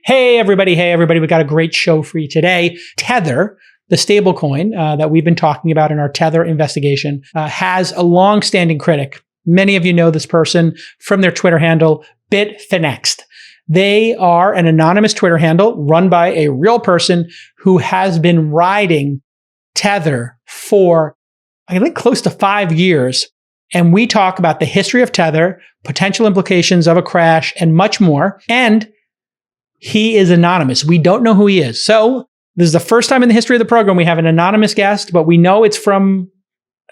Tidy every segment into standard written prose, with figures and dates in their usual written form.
Hey, everybody. We got a great show for you today. Tether, the stablecoin that we've been talking about in our Tether investigation, has a long-standing critic. Many of you know this person from their Twitter handle, Bitfinex'ed. They are an anonymous Twitter handle run by a real person who has been riding Tether for, I think, close to 5 years. And we talk about the history of Tether, potential implications of a crash, and much more. And he is anonymous. We don't know who he is. So this is the first time in the history of the program we have an anonymous guest, but we know it's from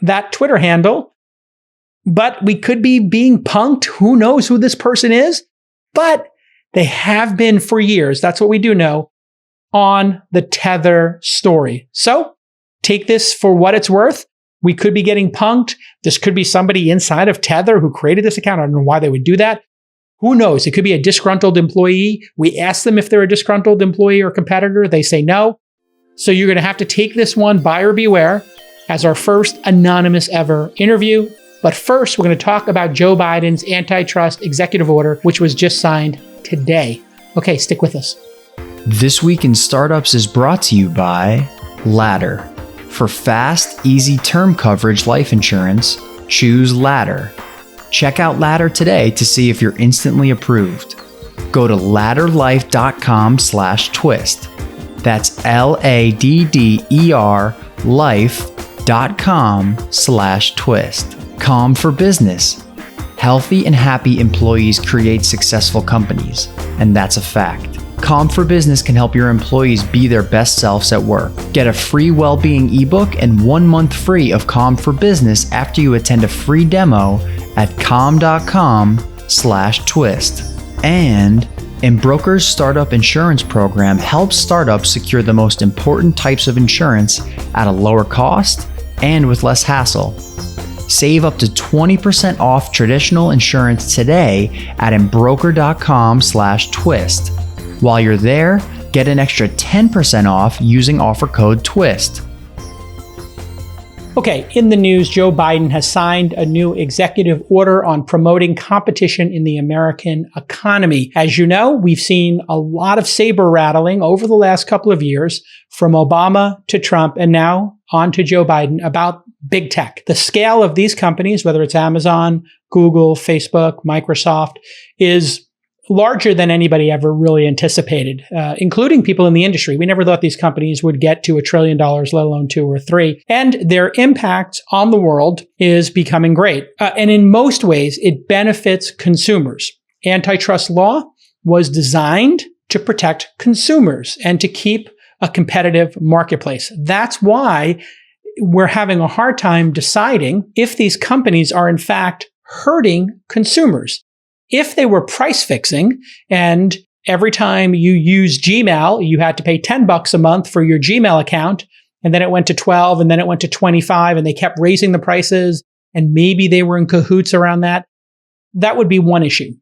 that Twitter handle. But we could be being punked. Who knows who this person is? But they have been for years. That's what we do know on the Tether story. So take this for what it's worth. We could be getting punked. This could be somebody inside of Tether who created this account. I don't know why they would do that. Who knows? It could be a disgruntled employee. We ask them if they're a disgruntled employee or competitor. They say no. So you're going to have to take this one, buyer beware, as our first anonymous ever interview. But first, we're going to talk about Joe Biden's antitrust executive order, which was just signed today. Okay, stick with us. This Week in Startups is brought to you by Ladder. For fast, easy term coverage life insurance, choose Ladder. Check out Ladder today to see if you're instantly approved. Go to ladderlife.com/twist. That's LADDER life.com/twist. Calm for business. Healthy and happy employees create successful companies, and that's a fact. Calm for Business can help your employees be their best selves at work. Get a free well-being ebook and 1 month free of Calm for Business after you attend a free demo at calm.com/twist. And Embroker's startup insurance program helps startups secure the most important types of insurance at a lower cost and with less hassle. Save up to 20% off traditional insurance today at embroker.com/twist. While you're there, get an extra 10% off using offer code TWIST. Okay, in the news, Joe Biden has signed a new executive order on promoting competition in the American economy. As you know, we've seen a lot of saber rattling over the last couple of years, from Obama to Trump and now on to Joe Biden, about big tech. The scale of these companies, whether it's Amazon, Google, Facebook, Microsoft, is larger than anybody ever really anticipated, including people in the industry. We never thought these companies would get to $1 trillion, let alone 2 or 3. And their impact on the world is becoming great. And in most ways, it benefits consumers. Antitrust law was designed to protect consumers and to keep a competitive marketplace. That's why we're having a hard time deciding if these companies are in fact hurting consumers. If they were price fixing and every time you use Gmail, you had to pay $10 a month for your Gmail account, and then it went to 12 and then it went to 25 and they kept raising the prices and maybe they were in cahoots around that, that would be one issue.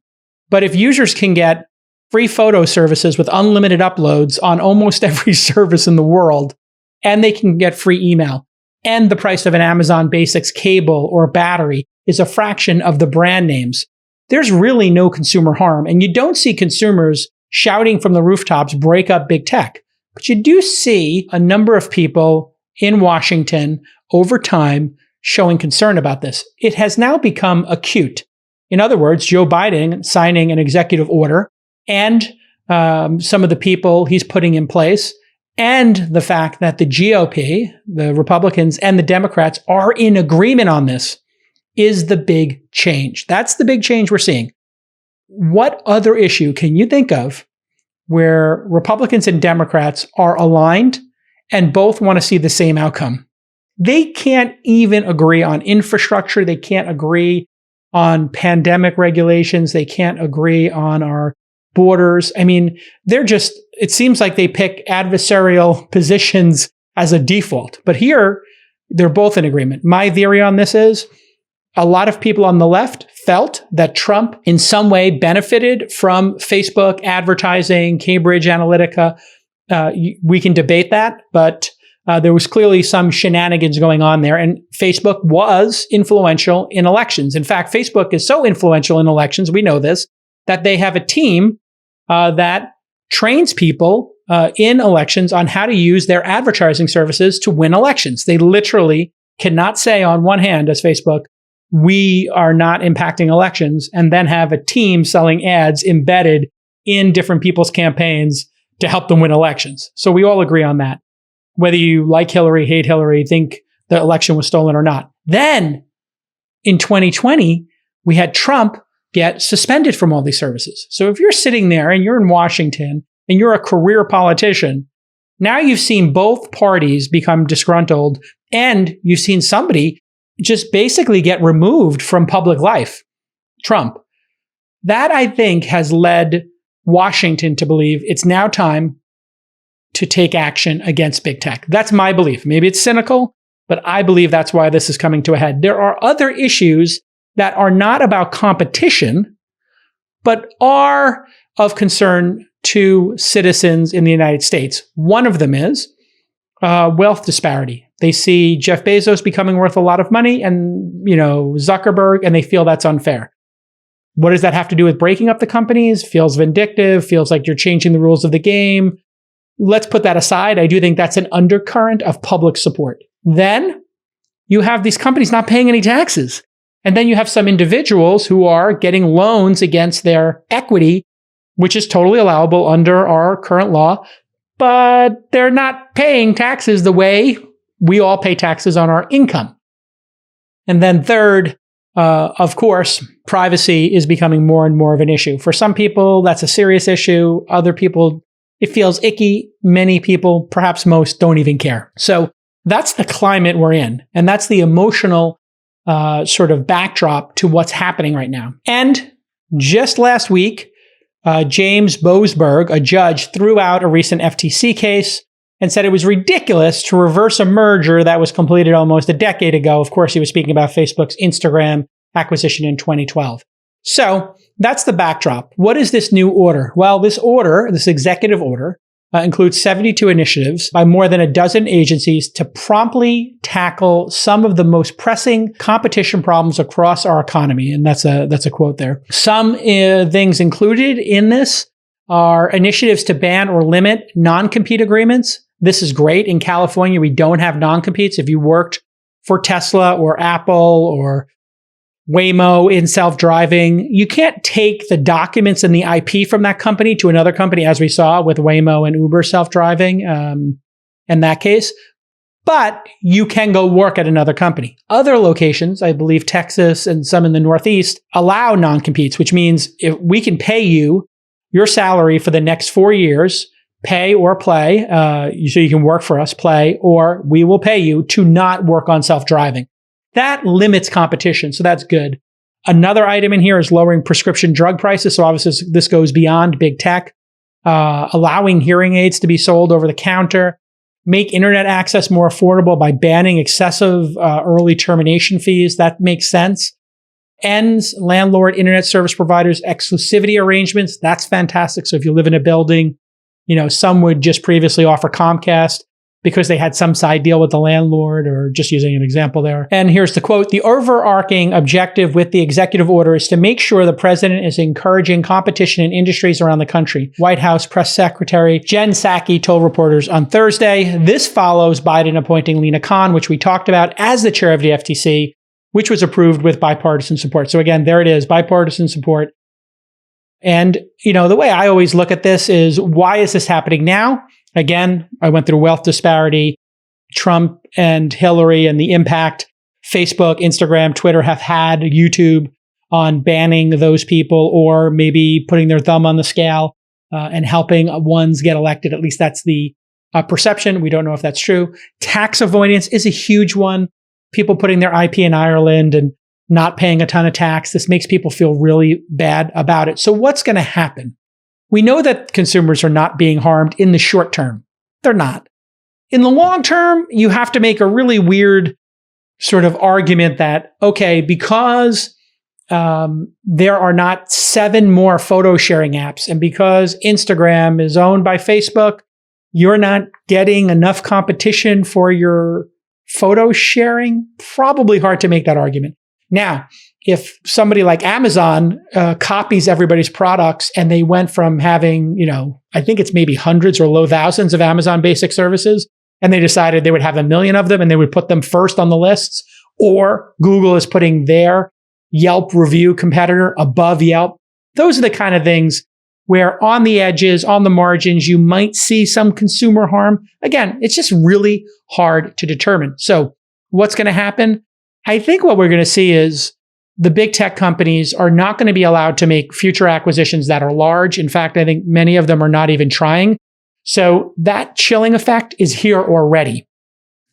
But if users can get free photo services with unlimited uploads on almost every service in the world, and they can get free email, and the price of an Amazon Basics cable or battery is a fraction of the brand names, there's really no consumer harm. And you don't see consumers shouting from the rooftops, break up big tech. But you do see a number of people in Washington over time showing concern about this. It has now become acute. In other words, Joe Biden signing an executive order and some of the people he's putting in place, and the fact that the GOP, the Republicans and the Democrats, are in agreement on this is the big change. That's the big change we're seeing. What other issue can you think of where Republicans and Democrats are aligned and both want to see the same outcome? They can't even agree on infrastructure. They can't agree on pandemic regulations. They can't agree on our borders. I mean, it seems like they pick adversarial positions as a default. But here, they're both in agreement. My theory on this is, a lot of people on the left felt that Trump in some way benefited from Facebook advertising, Cambridge Analytica. We can debate that, but there was clearly some shenanigans going on there. And Facebook was influential in elections. In fact, Facebook is so influential in elections, we know this, that they have a team that trains people in elections on how to use their advertising services to win elections. They literally cannot say on one hand as Facebook, we are not impacting elections, and then have a team selling ads embedded in different people's campaigns to help them win elections. So we all agree on that. Whether you like Hillary, hate Hillary, think the election was stolen or not. Then in 2020, we had Trump get suspended from all these services. So if you're sitting there and you're in Washington and you're a career politician, now you've seen both parties become disgruntled, and you've seen somebody just basically get removed from public life, Trump. That, I think, has led Washington to believe it's now time to take action against big tech. That's my belief. Maybe it's cynical, but I believe that's why this is coming to a head. There are other issues that are not about competition, but are of concern to citizens in the United States. One of them is wealth disparity. They see Jeff Bezos becoming worth a lot of money and, Zuckerberg, and they feel that's unfair. What does that have to do with breaking up the companies? Feels vindictive, feels like you're changing the rules of the game. Let's put that aside. I do think that's an undercurrent of public support. Then you have these companies not paying any taxes. And then you have some individuals who are getting loans against their equity, which is totally allowable under our current law, but they're not paying taxes the way we all pay taxes on our income. And then third, of course, privacy is becoming more and more of an issue. For some people, that's a serious issue. Other people, it feels icky. Many people, perhaps most, don't even care. So that's the climate we're in. And that's the emotional sort of backdrop to what's happening right now. And just last week, James Boasberg, a judge, threw out a recent FTC case and said it was ridiculous to reverse a merger that was completed almost a decade ago. Of course, he was speaking about Facebook's Instagram acquisition in 2012. So that's the backdrop. What is this new order? Well, this executive order, includes 72 initiatives by more than a dozen agencies to promptly tackle some of the most pressing competition problems across our economy. And that's a quote there. Some things included in this are initiatives to ban or limit non-compete agreements. This is great. In California, we don't have non-competes. If you worked for Tesla or Apple or Waymo in self-driving, you can't take the documents and the IP from that company to another company, as we saw with Waymo and Uber self-driving in that case. But you can go work at another company. Other locations, I believe Texas and some in the Northeast, allow non-competes, which means if we can pay you your salary for the next 4 years, pay or play, so you can work for us, play, or we will pay you to not work on self-driving. That limits competition, so that's good. Another item in here is lowering prescription drug prices. So obviously this goes beyond big tech, allowing hearing aids to be sold over the counter, make internet access more affordable by banning excessive early termination fees. That makes sense. Ends landlord internet service providers exclusivity arrangements. That's fantastic. So if you live in a building, some would just previously offer Comcast because they had some side deal with the landlord, or just using an example there. And here's the quote: the overarching objective with the executive order is to make sure the president is encouraging competition in industries around the country. White House Press Secretary Jen Psaki told reporters on Thursday. This follows Biden appointing Lina Khan, which we talked about, as the chair of the FTC, which was approved with bipartisan support. So again, there it is, bipartisan support. And, the way I always look at this is, why is this happening now? Again, I went through wealth disparity, Trump and Hillary, and the impact Facebook, Instagram, Twitter have had, YouTube, on banning those people, or maybe putting their thumb on the scale and helping ones get elected. At least that's the perception. We don't know if that's true. Tax avoidance is a huge one. People putting their IP in Ireland and not paying a ton of tax. This makes people feel really bad about it. So what's going to happen? We know that consumers are not being harmed in the short term. They're not. In the long term, you have to make a really weird sort of argument that, okay, because there are not 7 more photo sharing apps, and because Instagram is owned by Facebook, you're not getting enough competition for your photo sharing. Probably hard to make that argument. Now, if somebody like Amazon copies everybody's products and they went from having, I think it's maybe hundreds or low thousands of Amazon basic services, and they decided they would have 1 million of them and they would put them first on the lists, or Google is putting their Yelp review competitor above Yelp. Those are the kind of things where on the edges, on the margins, you might see some consumer harm. Again, it's just really hard to determine. So what's going to happen? I think what we're going to see is the big tech companies are not going to be allowed to make future acquisitions that are large. In fact, I think many of them are not even trying. So that chilling effect is here already.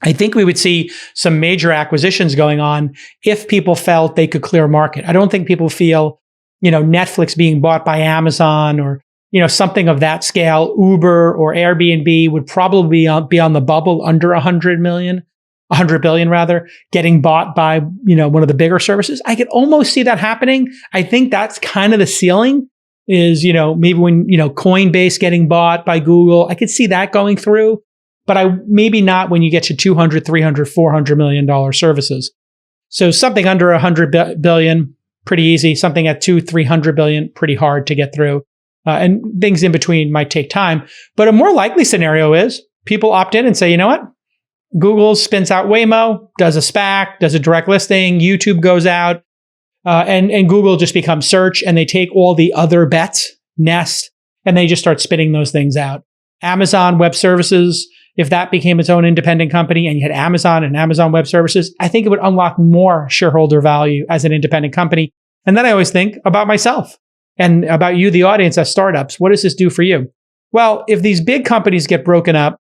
I think we would see some major acquisitions going on if people felt they could clear market. I don't think people feel, Netflix being bought by Amazon or, something of that scale. Uber or Airbnb would probably be on the bubble under 100 billion rather, getting bought by, one of the bigger services. I could almost see that happening. I think that's kind of the ceiling is, maybe when, Coinbase getting bought by Google, I could see that going through, but maybe not when you get to 200, 300, $400 million services. So something under 100 billion, pretty easy. Something at 200-300 billion, pretty hard to get through. And things in between might take time. But a more likely scenario is people opt in and say, you know what? Google spins out Waymo, does a SPAC, does a direct listing, YouTube goes out, and Google just becomes search, and they take all the other bets, Nest, and they just start spitting those things out. Amazon Web Services, if that became its own independent company and you had Amazon and Amazon Web Services, I think it would unlock more shareholder value as an independent company. And then I always think about myself and about you, the audience, as startups. What does this do for you? Well, if these big companies get broken up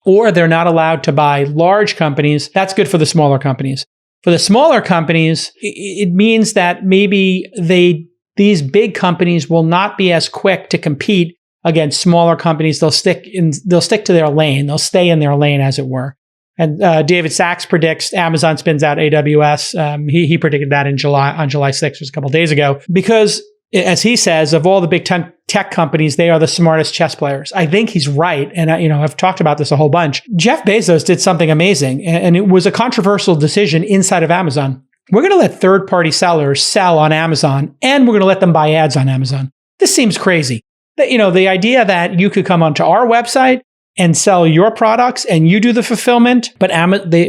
or they're not allowed to buy large companies, that's good for the smaller companies. For the smaller companies, it means that maybe these big companies will not be as quick to compete against smaller companies. They'll stick to their lane. They'll stay in their lane, as it were. And David Sachs predicts Amazon spins out AWS. He predicted that on July 6th, just a couple of days ago, because as he says, of all the big tech companies, they are the smartest chess players. I think he's right. And I've talked about this a whole bunch. Jeff Bezos did something amazing, and it was a controversial decision inside of Amazon. We're going to let third-party sellers sell on Amazon, and we're going to let them buy ads on Amazon. This seems crazy. The idea that you could come onto our website and sell your products and you do the fulfillment, but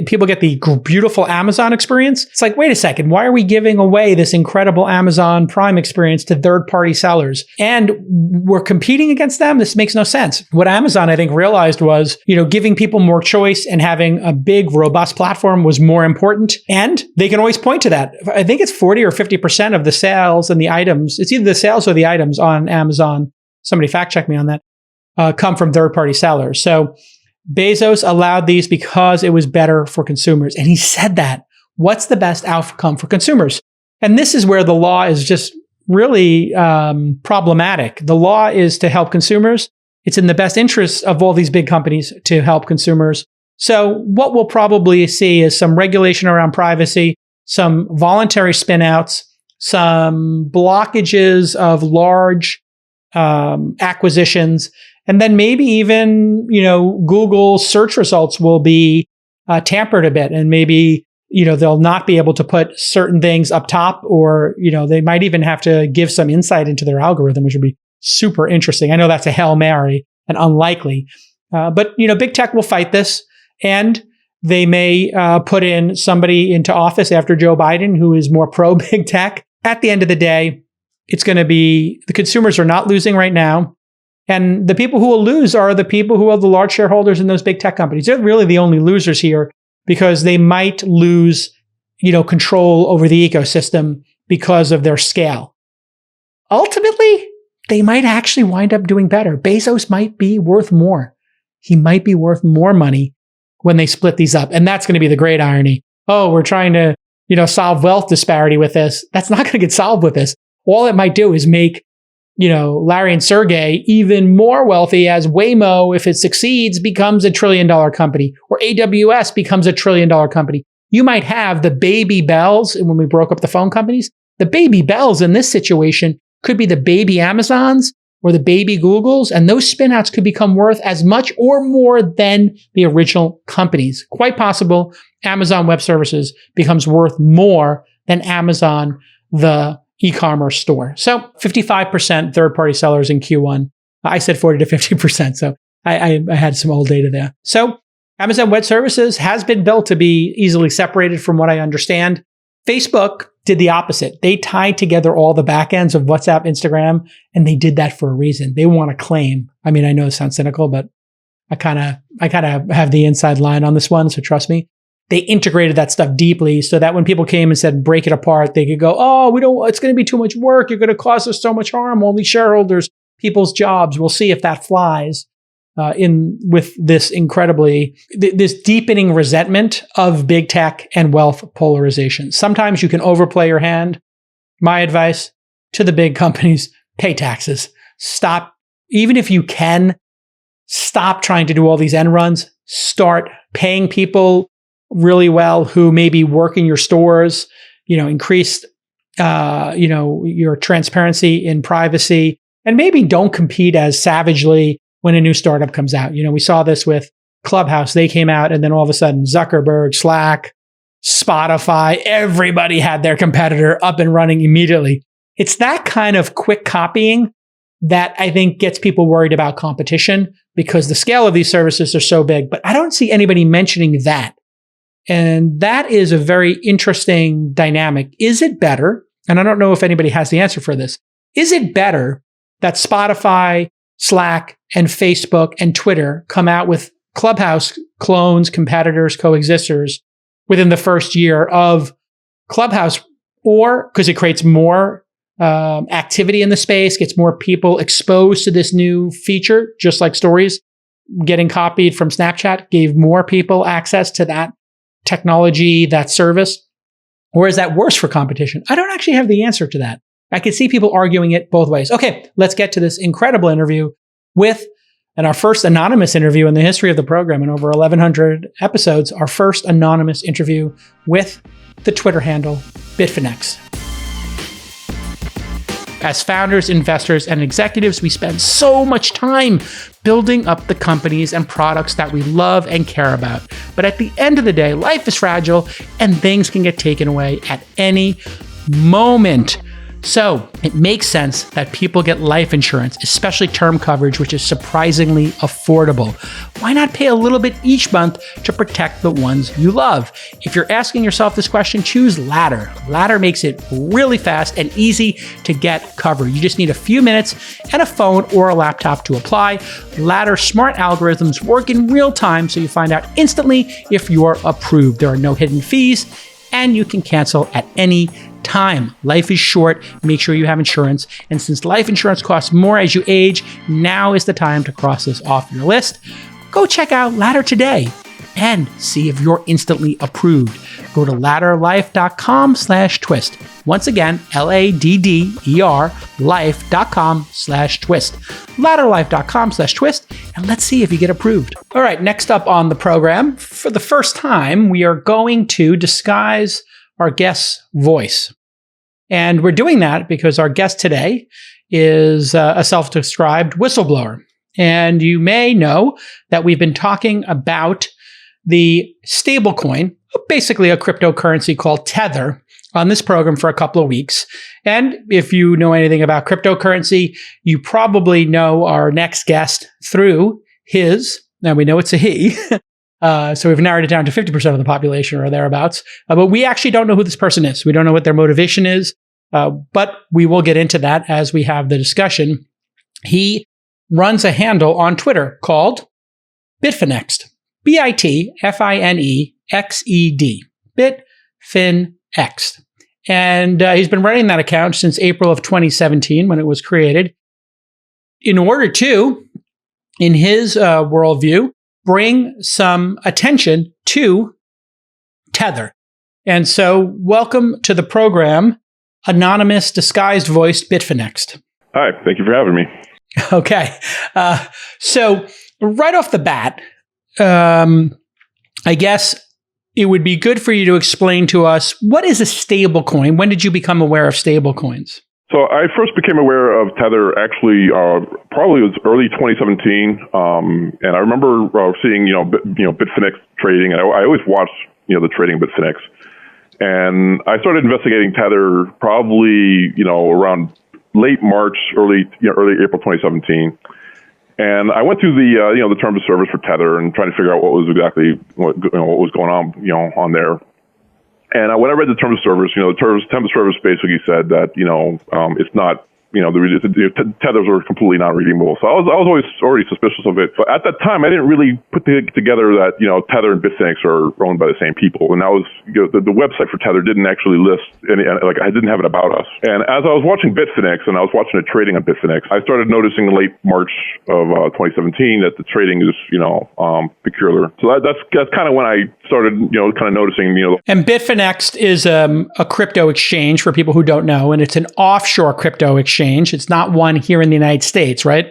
people get the beautiful Amazon experience. It's like, wait a second, why are we giving away this incredible Amazon Prime experience to third-party sellers? And we're competing against them? This makes no sense. What Amazon, I think, realized was, giving people more choice and having a big, robust platform was more important. And they can always point to that. I think it's 40 or 50% of the sales and the items. It's either the sales or the items on Amazon. Somebody fact check me on that. Come from third-party sellers. So Bezos allowed these because it was better for consumers. And he said that. What's the best outcome for consumers? And this is where the law is just really problematic. The law is to help consumers. It's in the best interest of all these big companies to help consumers. So what we'll probably see is some regulation around privacy, some voluntary spin-outs, some blockages of large acquisitions, and then maybe even, Google search results will be tampered a bit, and maybe, they'll not be able to put certain things up top, or, they might even have to give some insight into their algorithm, which would be super interesting. I know that's a Hail Mary and unlikely, but, big tech will fight this, and they may put in somebody into office after Joe Biden who is more pro big tech. At the end of the day, it's going to be the consumers are not losing right now. And the people who will lose are the people who are the large shareholders in those big tech companies. They're really the only losers here because they might lose, control over the ecosystem because of their scale. Ultimately, they might actually wind up doing better. Bezos might be worth more. He might be worth more money when they split these up. And that's going to be the great irony. Oh, we're trying to, solve wealth disparity with this. That's not going to get solved with this. All it might do is make, Larry and Sergey even more wealthy as Waymo, if it succeeds, becomes a $1 trillion company, or AWS becomes a $1 trillion company. You might have the baby bells, and when we broke up the phone companies, the baby bells in this situation could be the baby Amazons or the baby Googles, and those spinouts could become worth as much or more than the original companies. Quite possible Amazon Web Services becomes worth more than Amazon, the e-commerce store. So 55% third-party sellers in Q1. I said 40 to 50%. So I had some old data there. So Amazon Web Services has been built to be easily separated from what I understand. Facebook did the opposite. They tied together all the backends of WhatsApp, Instagram, and they did that for a reason. They want to claim. I mean, I know it sounds cynical, but I kind of have the inside line on this one, so trust me. They integrated that stuff deeply so that when people came and said break it apart, they could go, "Oh, we don't. It's going to be too much work. You're going to cause us so much harm. Only shareholders, people's jobs. We'll see if that flies." With this this deepening resentment of big tech and wealth polarization. Sometimes you can overplay your hand. My advice to the big companies: pay taxes. Stop, even if you can. Stop trying to do all these end runs. Start paying people really well who maybe work in your stores. Increase your transparency in privacy, and maybe don't compete as savagely when a new startup comes out. We saw this with Clubhouse. They came out and then all of a sudden Zuckerberg, Slack, Spotify, everybody had their competitor up and running immediately. It's that kind of quick copying that I think gets people worried about competition because the scale of these services are so big, but I don't see anybody mentioning that. And that is a very interesting dynamic. Is it better? And I don't know if anybody has the answer for this. Is it better that Spotify, Slack, and Facebook and Twitter come out with Clubhouse clones, competitors, coexisters within the first year of Clubhouse, or because it creates more activity in the space, gets more people exposed to this new feature, just like stories getting copied from Snapchat gave more people access to that technology, that service? Or is that worse for competition? I don't actually have the answer to that. I could see people arguing it both ways. Okay, let's get to this incredible interview and our first anonymous interview in the history of the program in over 1,100 episodes, our first anonymous interview with the Twitter handle Bitfinex. As founders, investors, and executives, we spend so much time building up the companies and products that we love and care about. But at the end of the day, life is fragile and things can get taken away at any moment. So it makes sense that people get life insurance, especially term coverage, which is surprisingly affordable. Why not pay a little bit each month to protect the ones you love? If you're asking yourself this question, choose Ladder. Ladder makes it really fast and easy to get covered. You just need a few minutes and a phone or a laptop to apply. Ladder's smart algorithms work in real time, so you find out instantly if you're approved. There are no hidden fees, and you can cancel at any time. Life is short. Make sure you have insurance. And since life insurance costs more as you age, now is the time to cross this off your list. Go check out Ladder today and see if you're instantly approved. Go to ladderlife.com/twist. Once again, LADDER life.com/twist. Ladderlife.com/twist. And let's see if you get approved. All right, next up on the program, for the first time, we are going to disguise our guest's voice. And we're doing that because our guest today is a self-described whistleblower. And you may know that we've been talking about the stablecoin, basically a cryptocurrency called Tether, on this program for a couple of weeks. And if you know anything about cryptocurrency, you probably know our next guest through his, now we know it's a he, so we've narrowed it down to 50% of the population or thereabouts. But we actually don't know who this person is. We don't know what their motivation is, but we will get into that as we have the discussion. He runs a handle on Twitter called Bitfinex'ed, Bitfinex'ed, Bitfinex'ed. And he's been running that account since April of 2017 when it was created in order to, in his worldview, bring some attention to Tether. And so welcome to the program, anonymous, disguised voiced Bitfinex'ed. Hi, thank you for having me. Okay. So right off the bat, I guess it would be good for you to explain to us, what is a stablecoin? When did you become aware of stablecoins? So I first became aware of Tether actually probably was early 2017, and I remember seeing Bitfinex trading, and I always watched the trading of Bitfinex, And I started investigating Tether probably, around late March, early April 2017. And I went through the terms of service for Tether and trying to figure out what was going on, on there. And when I read the terms of service, the terms of service basically said that, it's not, tethers are completely not redeemable. So I was always already suspicious of it. But at that time, I didn't really put together that, Tether and Bitfinex are owned by the same people. And that was, the website for Tether didn't actually list any, I didn't have it about us. And as I was watching Bitfinex and I was watching the trading on Bitfinex, I started noticing in late March of 2017 that the trading is, peculiar. So that's kind of when I started, kind of noticing, And Bitfinex'ed is a crypto exchange for people who don't know, and it's an offshore crypto exchange. It's not one here in the United States, right?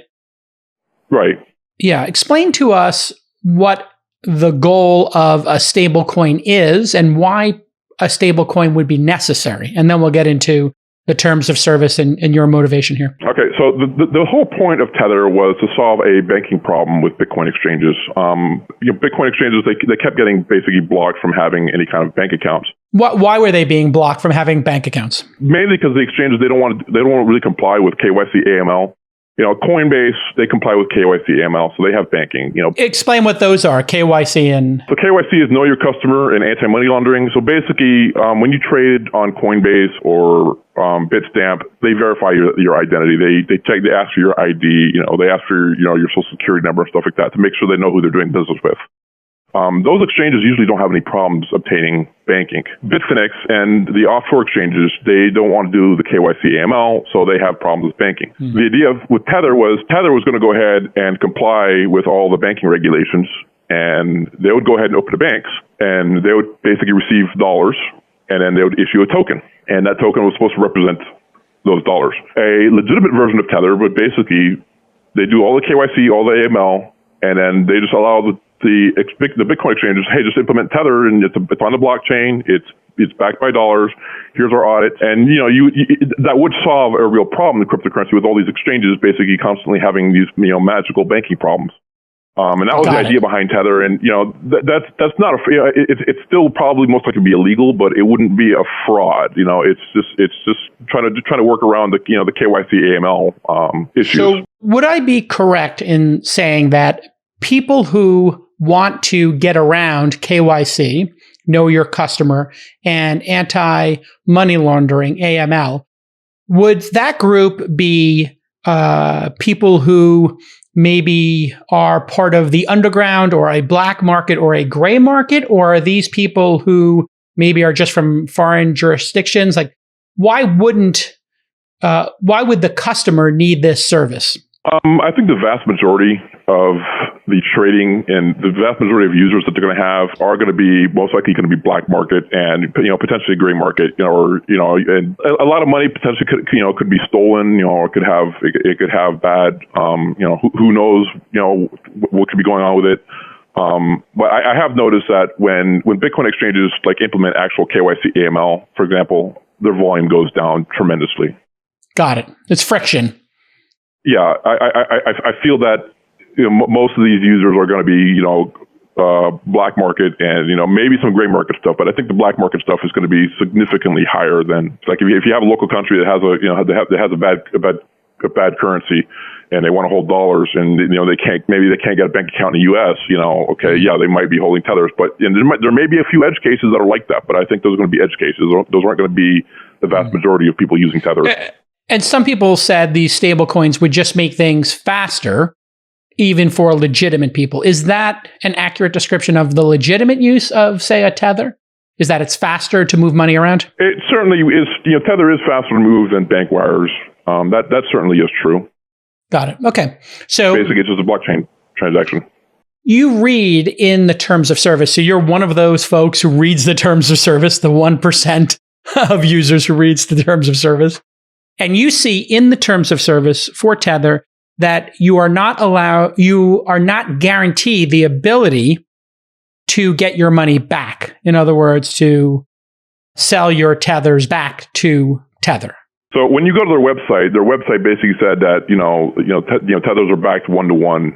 Right. Yeah. Explain to us what the goal of a stablecoin is and why a stablecoin would be necessary. And then we'll get into the terms of service and your motivation here. Okay, so the whole point of Tether was to solve a banking problem with Bitcoin exchanges. Bitcoin exchanges, they kept getting basically blocked from having any kind of bank accounts. Why were they being blocked from having bank accounts? Mainly because the exchanges, they don't want to really comply with KYC AML. Coinbase, they comply with KYC AML, so they have banking. Explain what those are, KYC and... So KYC is know your customer and anti-money laundering. So basically, when you trade on Coinbase or Bitstamp, they verify your identity. They ask for your ID. They ask for your social security number and stuff like that to make sure they know who they're doing business with. Those exchanges usually don't have any problems obtaining banking. Bitfinex and the offshore exchanges, they don't want to do the KYC AML, so they have problems with banking. Mm-hmm. The idea with Tether was going to go ahead and comply with all the banking regulations, and they would go ahead and open the banks, and they would basically receive dollars, and then they would issue a token, and that token was supposed to represent those dollars. A legitimate version of Tether, but basically they do all the KYC, all the AML, and then they just allow the Bitcoin exchanges, hey, just implement Tether, and it's on the blockchain. It's backed by dollars. Here's our audit, and that would solve a real problem in cryptocurrency with all these exchanges basically constantly having these magical banking problems. And that was the idea behind Tether. And that's not it's still probably most likely be illegal, but it wouldn't be a fraud. It's just trying to work around the the KYC AML issues. So would I be correct in saying that people who want to get around KYC, know your customer, and anti-money laundering, AML, would that group be people who maybe are part of the underground or a black market or a gray market? Or are these people who maybe are just from foreign jurisdictions? Like, why would the customer need this service? I think the vast majority of the trading and the vast majority of users that they're going to have are going to be most likely going to be black market and potentially gray market, and a lot of money potentially could be stolen, or it could have bad, who knows, what could be going on with it. But I have noticed that when Bitcoin exchanges implement actual KYC AML, for example, their volume goes down tremendously. Got it. It's friction. Yeah, I feel that most of these users are going to be black market and maybe some gray market stuff, but I think the black market stuff is going to be significantly higher than if you have a local country that has a bad currency and they want to hold dollars and they can't get a bank account in the U.S. They might be holding tethers, but there may be a few edge cases that are like that, but I think those are going to be edge cases. Those aren't going to be the vast majority of people using tethers. And some people said these stablecoins would just make things faster, even for legitimate people. Is that an accurate description of the legitimate use of, say, a tether? Is that it's faster to move money around? It certainly is. Tether is faster to move than bank wires. That certainly is true. Got it. Okay. So basically, it's just a blockchain transaction. You read in the terms of service. So you're one of those folks who reads the terms of service, the 1% of users who reads the terms of service. And you see in the terms of service for Tether that you are not guaranteed the ability to get your money back. In other words, to sell your tethers back to Tether. So when you go to their website basically said that tethers are backed 1-to-1.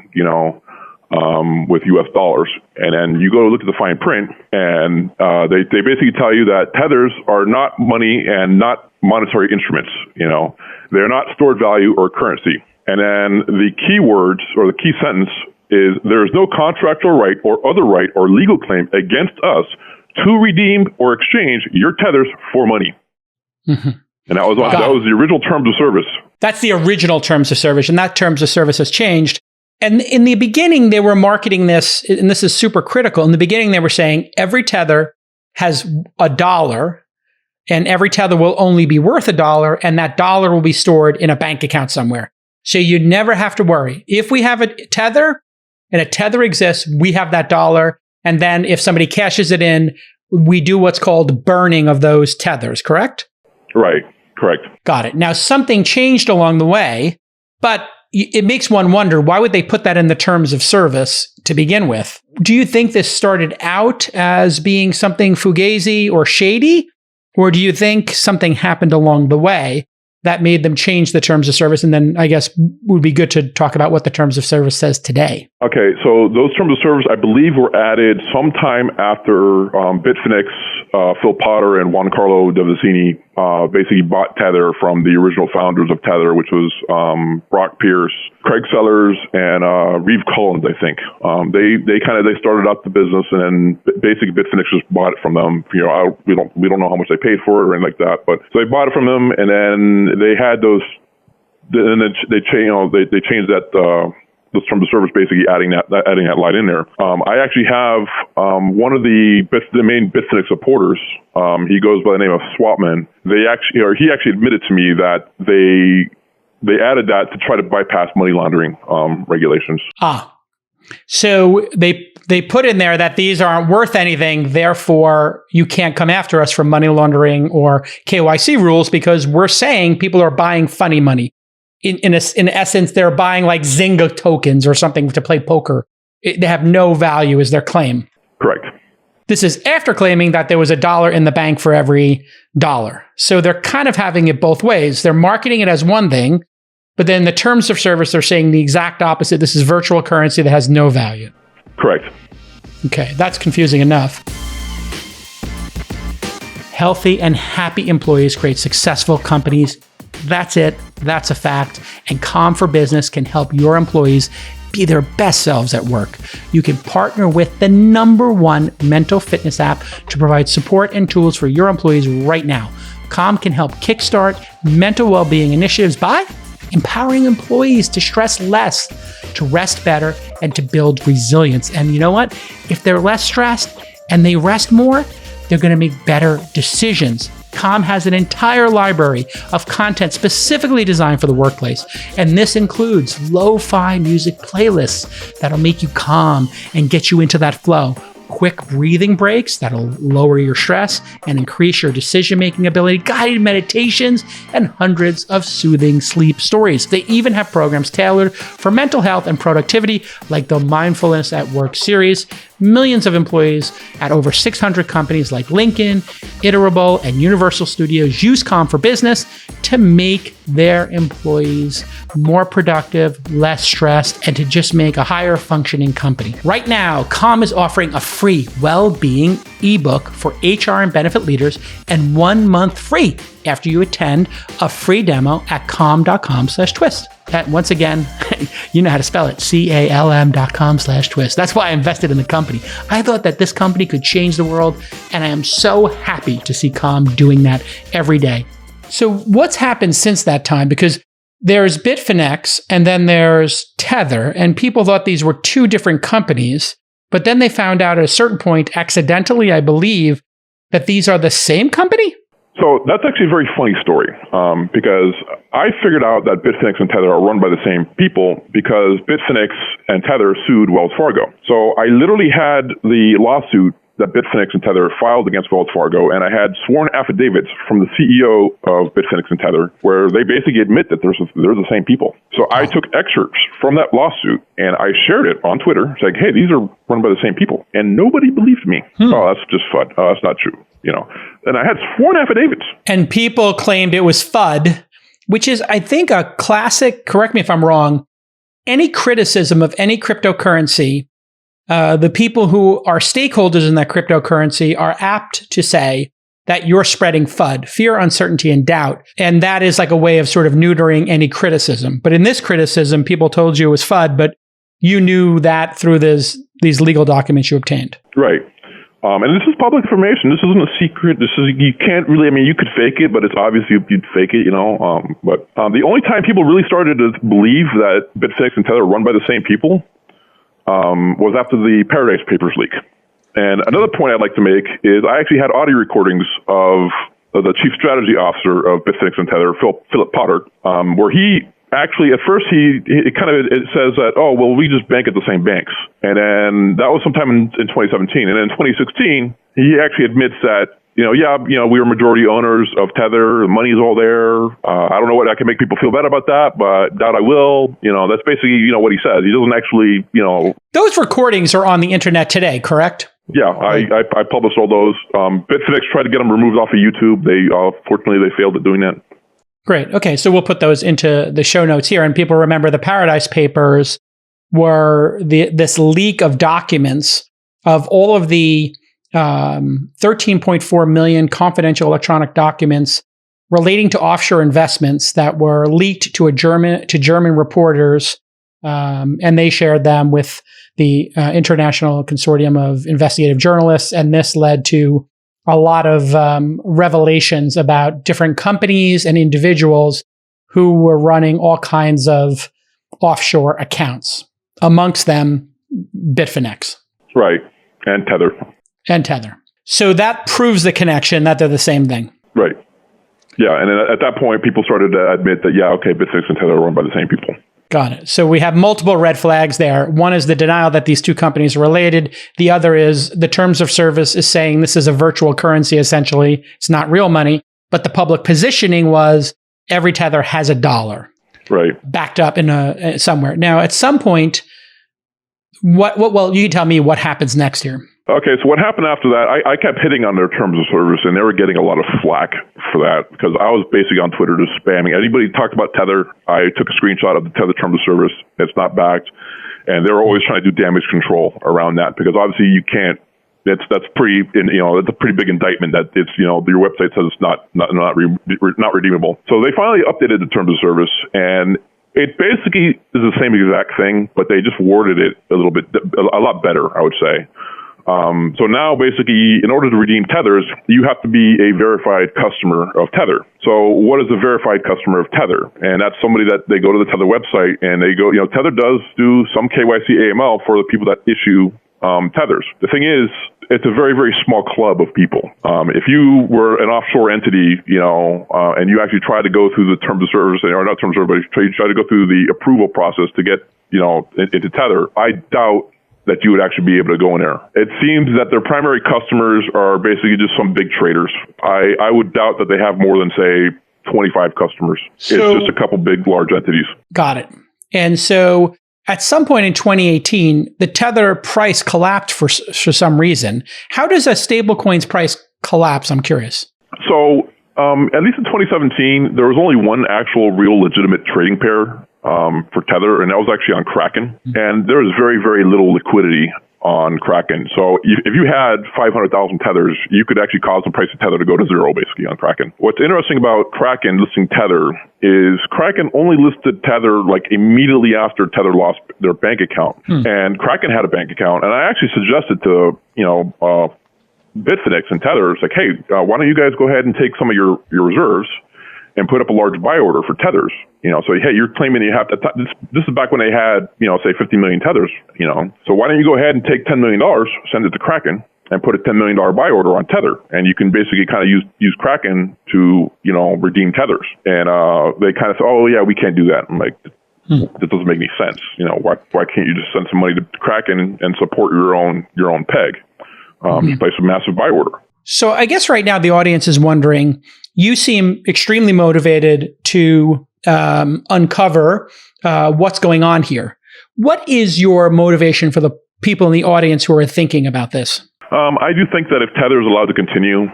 with U.S. dollars. And then you go look at the fine print, and they basically tell you that tethers are not money and not monetary instruments. They're not stored value or currency. And then the key words or the key sentence is, there is no contractual right or other right or legal claim against us to redeem or exchange your tethers for money. Mm-hmm. And that was the original terms of service. That's the original terms of service, and that terms of service has changed. And in the beginning, they were marketing this, and this is super critical. In the beginning, they were saying every tether has $1, and every tether will only be worth $1, and that dollar will be stored in a bank account somewhere. So you never have to worry. If we have a tether, and a tether exists, we have that dollar. And then if somebody cashes it in, we do what's called burning of those tethers, correct? Right. Correct. Got it. Now, something changed along the way, but it makes one wonder, why would they put that in the terms of service to begin with? Do you think this started out as being something fugazi or shady? Or do you think something happened along the way that made them change the terms of service? And then I guess it would be good to talk about what the terms of service says today. Okay, so those terms of service, I believe, were added sometime after Bitfinex, Phil Potter and Juan Carlo Devasini basically bought Tether from the original founders of Tether, which was Brock Pierce, Craig Sellers, and Reeve Collins, I think. They started out the business, and then basically Bitfinex just bought it from them. We don't know how much they paid for it or anything like that, but so they bought it from them, and then they had those. And then they changed that. Those terms of service, basically adding that line in there. I actually have one of the main Bitfinex supporters. He goes by the name of Swapman. He actually admitted to me that they added that to try to bypass money laundering regulations. So they put in there that these aren't worth anything, therefore you can't come after us for money laundering or KYC rules, because we're saying people are buying funny money. In essence, they're buying like Zynga tokens or something to play poker. They have no value is their claim. Correct. This is after claiming that there was $1 in the bank for every dollar. So they're kind of having it both ways. They're marketing it as one thing, but then the terms of service, they're saying the exact opposite. This is virtual currency that has no value. Correct. Okay, that's confusing enough. Healthy and happy employees create successful companies. That's it. That's a fact. And Calm for Business can help your employees be their best selves at work. You can partner with the #1 mental fitness app to provide support and tools for your employees right now. Calm can help kickstart mental well-being initiatives by empowering employees to stress less, to rest better, and to build resilience. And you know what? If they're less stressed and they rest more, they're going to make better decisions. Calm has an entire library of content specifically designed for the workplace. And this includes lo-fi music playlists that'll make you calm and get you into that flow. Quick breathing breaks that'll lower your stress and increase your decision-making ability, guided meditations, and hundreds of soothing sleep stories. They even have programs tailored for mental health and productivity, like the Mindfulness at Work series. Millions of employees at over 600 companies like Lincoln, Iterable, and Universal Studios use Calm for Business to make their employees more productive, less stressed, and to just make a higher functioning company. Right now, Calm is offering a free well-being ebook for HR and benefit leaders and 1 month free after you attend a free demo at calm.com/twist. That, once again, you know how to spell it, CALM.com/twist. That's why I invested in the company. I thought that this company could change the world, and I am so happy to see Calm doing that every day. So what's happened since that time? Because there's Bitfinex and then there's Tether, and people thought these were two different companies, but then they found out at a certain point, accidentally, I believe, that these are the same company? So that's actually a very funny story because I figured out that Bitfinex and Tether are run by the same people because Bitfinex and Tether sued Wells Fargo. So I literally had the lawsuit that Bitfinex and Tether filed against Wells Fargo, and I had sworn affidavits from the CEO of Bitfinex and Tether where they basically admit that they're the same people. So I took excerpts from that lawsuit and I shared it on Twitter. It's like, hey, these are run by the same people. And nobody believed me. Oh, that's just FUD. Oh, that's not true. And I had sworn affidavits. And people claimed it was FUD, which is, I think, a classic, correct me if I'm wrong, any criticism of any cryptocurrency, the people who are stakeholders in that cryptocurrency are apt to say that you're spreading FUD, fear, uncertainty, and doubt. And that is like a way of sort of neutering any criticism. But in this criticism, people told you it was FUD, but you knew that through these legal documents you obtained. Right. And this is public information. This isn't a secret. You can't really, you could fake it, but it's obvious you'd fake it, But the only time people really started to believe that Bitfinex and Tether are run by the same people was after the Paradise Papers leak. And another point I'd like to make is I actually had audio recordings of the chief strategy officer of Bitfinex and Tether, Philip Potter, where he actually, at first, it says that, oh, well, we just bank at the same banks. And then that was sometime in 2017. And then in 2016, he actually admits that, we were majority owners of Tether. The money's all there. I don't know what I can make people feel bad about that, but doubt I will. That's basically, what he says. He doesn't actually, Those recordings are on the internet today, correct? Yeah, I published all those. Bitfinex tried to get them removed off of YouTube. Fortunately, they failed at doing that. Great. Okay, so we'll put those into the show notes here. And people remember the Paradise Papers were this leak of documents of all of the 13.4 million confidential electronic documents relating to offshore investments that were leaked to German reporters, and they shared them with the International Consortium of Investigative Journalists. And this led to a lot of revelations about different companies and individuals who were running all kinds of offshore accounts, amongst them Bitfinex. Right, and Tether. So that proves the connection, that they're the same thing. Right. Yeah, and then at that point, people started to admit that, Bitfinex and Tether are run by the same people. Got it. So we have multiple red flags there. One is the denial that these two companies are related. The other is the terms of service is saying this is a virtual currency, essentially. It's not real money. But the public positioning was every Tether has $1. Right. Backed up in somewhere. Now, at some point, well, you can tell me what happens next here. Okay, so what happened after that, I kept hitting on their terms of service, and they were getting a lot of flack for that, because I was basically on Twitter just spamming. Anybody talked about Tether, I took a screenshot of the Tether terms of service. It's not backed, and they were always trying to do damage control around that, because obviously you can't. That's pretty, that's a pretty big indictment that it's, your website says it's not redeemable. So they finally updated the terms of service, and it basically is the same exact thing, but they just worded it a lot better, I would say. So now basically, in order to redeem Tethers, you have to be a verified customer of Tether. So what is a verified customer of Tether? And that's somebody that they go to the Tether website and they go, Tether does do some KYC AML for the people that issue Tethers. The thing is, it's a very, very small club of people. If you were an offshore entity, and you actually try to go through the terms of service, or not terms of service, but you try to go through the approval process to get, into Tether, I doubt that you would actually be able to go in there. It seems that their primary customers are basically just some big traders. I would doubt that they have more than, say, 25 customers. It's just a couple big, large entities. Got it. And so at some point in 2018, the Tether price collapsed for some reason. How does a stablecoin's price collapse? I'm curious. So at least in 2017, there was only one actual real legitimate trading pair for Tether, and that was actually on Kraken. And there was very, very little liquidity on Kraken. So if you had 500,000 Tethers, you could actually cause the price of Tether to go to zero, basically, on Kraken. What's interesting about Kraken listing Tether is Kraken only listed Tether like immediately after Tether lost their bank account. And Kraken had a bank account, and I actually suggested to, Bitfinex and Tether, it's like, hey, why don't you guys go ahead and take some of your reserves and put up a large buy order for Tethers, so, hey, you're claiming you have to, this is back when they had, say 50 million Tethers, so why don't you go ahead and take $10 million, send it to Kraken and put a $10 million buy order on Tether. And you can basically kind of use Kraken to, redeem Tethers. And, they kind of say, oh yeah, we can't do that. I'm like, that doesn't make any sense. Why can't you just send some money to Kraken and support your own peg? Just place a massive buy order. So I guess right now the audience is wondering, you seem extremely motivated to uncover what's going on here. What is your motivation for the people in the audience who are thinking about this? I do think that if Tether is allowed to continue,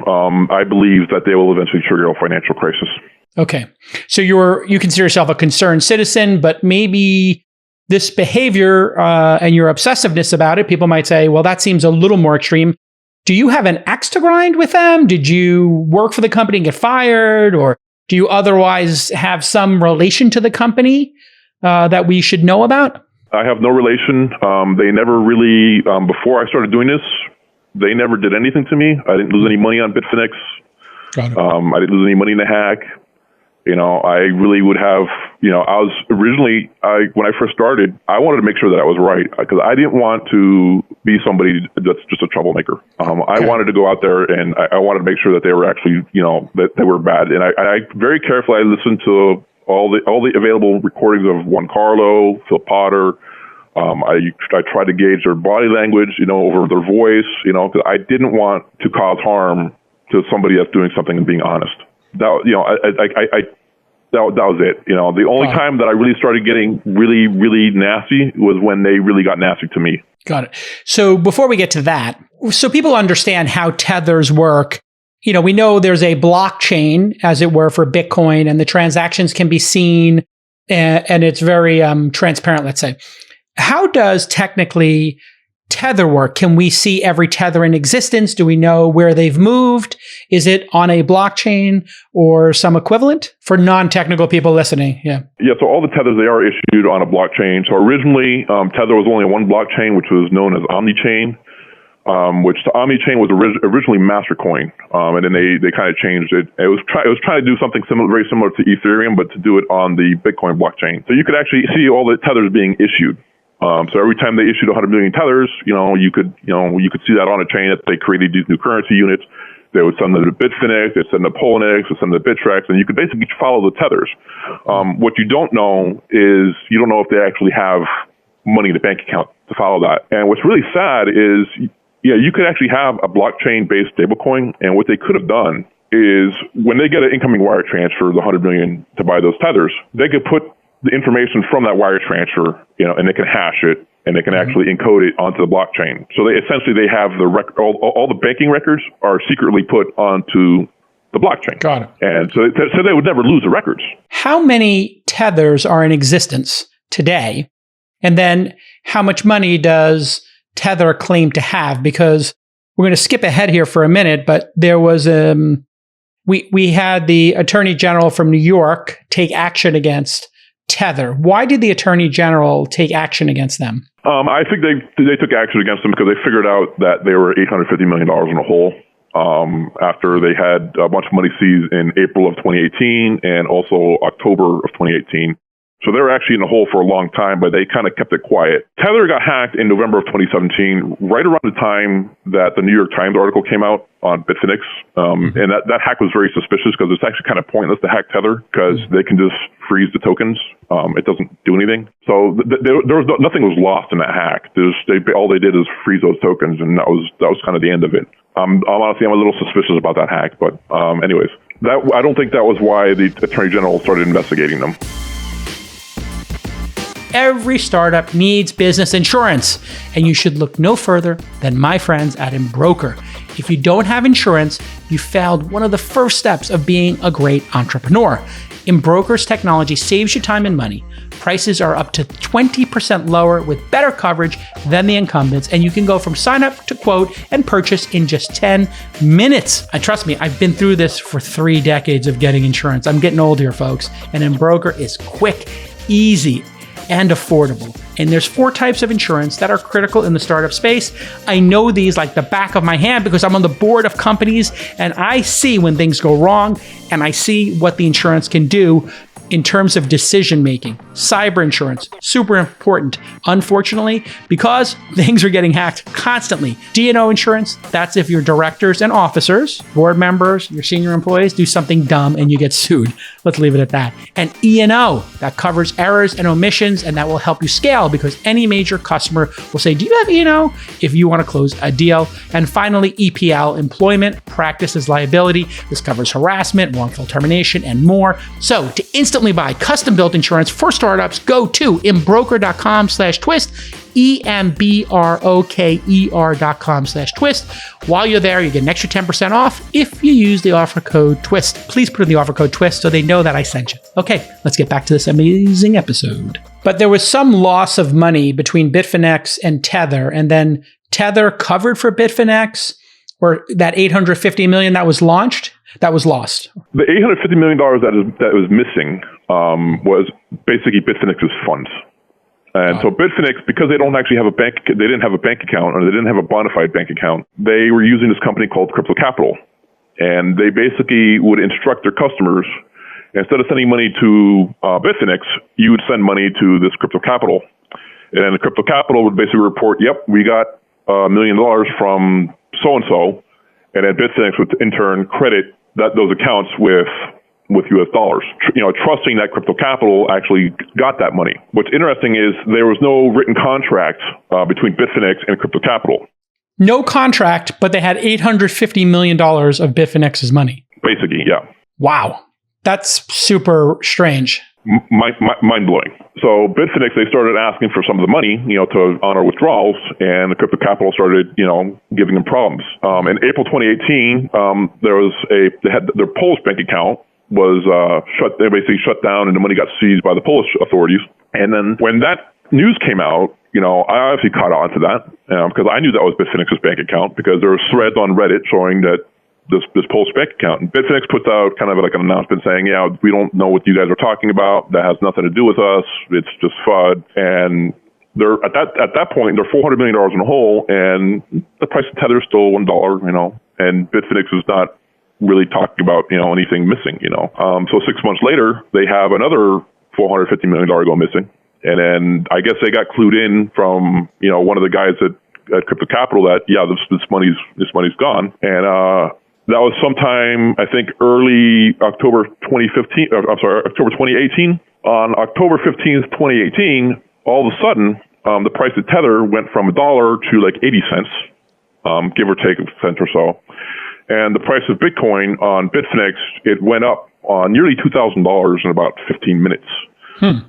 I believe that they will eventually trigger a financial crisis. Okay. So you consider yourself a concerned citizen, but maybe this behavior and your obsessiveness about it, people might say, well, that seems a little more extreme. Do you have an axe to grind with them? Did you work for the company and get fired? Or do you otherwise have some relation to the company that we should know about? I have no relation. They never really, before I started doing this, they never did anything to me. I didn't lose any money on Bitfinex. I didn't lose any money in the hack. I really would have, I was originally, when I first started, I wanted to make sure that I was right because I didn't want to be somebody that's just a troublemaker. I wanted to go out there and I wanted to make sure that they were actually, that they were bad. And I very carefully, I listened to all the available recordings of Juan Carlo, Phil Potter. I tried to gauge their body language, over their voice, because I didn't want to cause harm to somebody that's doing something and being honest. That was it. The only time that I really started getting really, really nasty was when they really got nasty to me. Got it. So before we get to that, so people understand how tethers work, we know there's a blockchain, as it were, for Bitcoin, and the transactions can be seen, and it's very transparent, let's say. How does technically Tether work? Can we see every tether in existence? Do we know where they've moved? Is it on a blockchain or some equivalent for non-technical people listening? Yeah. So all the tethers, they are issued on a blockchain. So originally, Tether was only one blockchain, which was known as Omnichain, which the Omnichain was originally Mastercoin. And then they kind of changed it. It was trying to do something very similar to Ethereum, but to do it on the Bitcoin blockchain. So you could actually see all the tethers being issued. So every time they issued 100 million tethers, you could see that on a chain that they created these new currency units. They would send them to Bitfinex, they'd send them to Poloniex, they'd send them to Bittrex, and you could basically follow the tethers. What you don't know is you don't know if they actually have money in the bank account to follow that. And what's really sad is, you could actually have a blockchain-based stablecoin, and what they could have done is when they get an incoming wire transfer, the 100 million to buy those tethers, they could put the information from that wire transfer, and they can hash it and they can actually encode it onto the blockchain. So they have the all the banking records are secretly put onto the blockchain. Got it. And so they would never lose the records. How many tethers are in existence today? And then how much money does Tether claim to have? Because we're going to skip ahead here for a minute, but there was we had the Attorney General from New York take action against Tether. Why did the Attorney General take action against them? I think they took action against them because they figured out that they were $850 million in a hole after they had a bunch of money seized in April of 2018 and also October of 2018. So they were actually in the hole for a long time, but they kind of kept it quiet. Tether got hacked in November of 2017, right around the time that the New York Times article came out on Bitfinex. And that hack was very suspicious because it's actually kind of pointless to hack Tether because they can just freeze the tokens. It doesn't do anything. So nothing was lost in that hack. All they did is freeze those tokens, and that was kind of the end of it. Honestly, I'm a little suspicious about that hack, but anyways, I don't think that was why the Attorney General started investigating them. Every startup needs business insurance, and you should look no further than my friends at Embroker. If you don't have insurance, you failed one of the first steps of being a great entrepreneur. Embroker's technology saves you time and money. Prices are up to 20% lower with better coverage than the incumbents, and you can go from sign up to quote and purchase in just 10 minutes. And trust me, I've been through this for 3 decades of getting insurance. I'm getting old here, folks, and Embroker is quick, easy, and affordable. And there's 4 types of insurance that are critical in the startup space. I know these like the back of my hand because I'm on the board of companies and I see when things go wrong and I see what the insurance can do in terms of decision making. Cyber insurance, super important. Unfortunately, because things are getting hacked constantly. D&O insurance, that's if your directors and officers, board members, your senior employees do something dumb and you get sued. Let's leave it at that. And E&O, that covers errors and omissions, and that will help you scale because any major customer will say, do you have E&O? If you want to close a deal. And finally, EPL, employment practices liability. This covers harassment, wrongful termination, and more. So to instantly buy custom-built insurance for startups, go to embroker.com/twist, embroker.com/twist. While you're there, you get an extra 10% off if you use the offer code TWIST. Please put in the offer code TWIST so they know that I sent you. Okay, let's get back to this amazing episode. But there was some loss of money between Bitfinex and Tether, and then Tether covered for Bitfinex, or that $850 million that was launched, that was lost. The $850 million that was missing was basically Bitfinex's funds. And so Bitfinex, because they don't actually have they didn't have a bank account, or they didn't have a bona fide bank account, they were using this company called Crypto Capital. And they basically would instruct their customers, instead of sending money to Bitfinex, you would send money to this Crypto Capital. And then the Crypto Capital would basically report, yep, we got $1 million from so-and-so. And then Bitfinex would in turn credit those accounts with US dollars, trusting that Crypto Capital actually got that money. What's interesting is there was no written contract between Bitfinex and Crypto Capital. No contract, but they had $850 million of Bitfinex's money. Basically, yeah. Wow. That's super strange. Mind-blowing. So Bitfinex, they started asking for some of the money, to honor withdrawals, and the Crypto Capital started, giving them problems. In April 2018, they had their Polish bank account was they basically shut down, and the money got seized by the Polish authorities. And then when that news came out, I obviously caught on to that because I knew that was Bitfinex's bank account, because there were threads on Reddit showing that this Polish bank account. And Bitfinex puts out kind of like an announcement saying, we don't know what you guys are talking about. That has nothing to do with us. It's just FUD. And they're at that point, they're $400 million in the hole, and the price of Tether is still $1, and Bitfinex is not really talking about, anything missing, So 6 months later, they have another $450 million go missing. And then I guess they got clued in from, one of the guys at Crypto Capital that, this money's gone. And, that was sometime, I think, early October 2018. On October 15th, 2018, all of a sudden, the price of Tether went from $1 to like 80 cents, give or take a cent or so. And the price of Bitcoin on Bitfinex, it went up on nearly $2,000 in about 15 minutes. And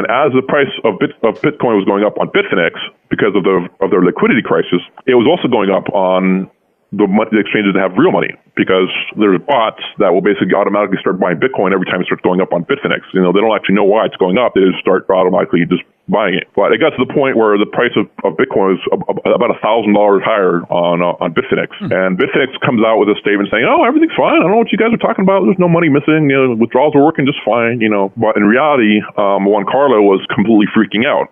as the price of Bitcoin was going up on Bitfinex because of their liquidity crisis, it was also going up on the exchanges that have real money, because there's bots that will basically automatically start buying Bitcoin every time it starts going up on Bitfinex. They don't actually know why it's going up. They just start automatically just buying it. But it got to the point where the price of Bitcoin was about $1,000 higher on Bitfinex. And Bitfinex comes out with a statement saying, "Oh, everything's fine. I don't know what you guys are talking about. There's no money missing. Withdrawals are working just fine." But in reality, Juan Carlo was completely freaking out.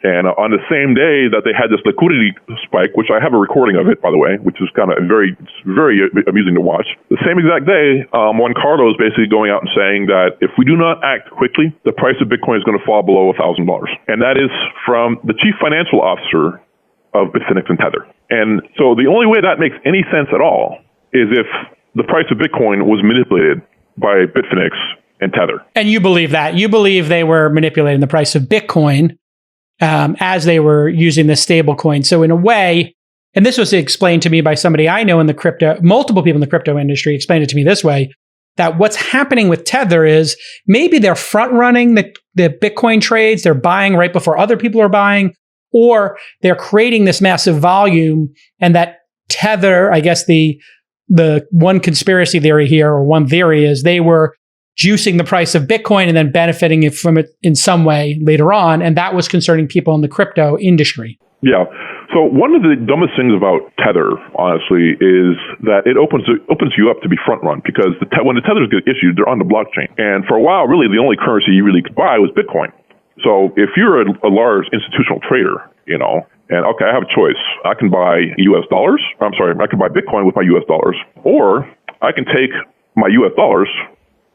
And on the same day that they had this liquidity spike, which I have a recording of it, by the way, which is kind of very amusing to watch. The same exact day, Juan Carlo is basically going out and saying that if we do not act quickly, the price of Bitcoin is going to fall below $1,000. And that is from the chief financial officer of Bitfinex and Tether. And so the only way that makes any sense at all is if the price of Bitcoin was manipulated by Bitfinex and Tether. And you believe that? You believe they were manipulating the price of Bitcoin as they were using the stable coin. So in a way, and this was explained to me by somebody I know in the crypto, multiple people in the crypto industry explained it to me this way, that what's happening with Tether is maybe they're front running the Bitcoin trades, they're buying right before other people are buying, or they're creating this massive volume, and that Tether, I guess the one conspiracy theory here, or one theory, is they were juicing the price of Bitcoin and then benefiting from it in some way later on. And that was concerning people in the crypto industry. Yeah. So one of the dumbest things about Tether, honestly, is that it opens you up to be front run, because when the Tethers get issued, they're on the blockchain. And for a while, really, the only currency you really could buy was Bitcoin. So if you're a large institutional trader, and okay, I have a choice. I can buy I can buy Bitcoin with my US dollars, or I can take my US dollars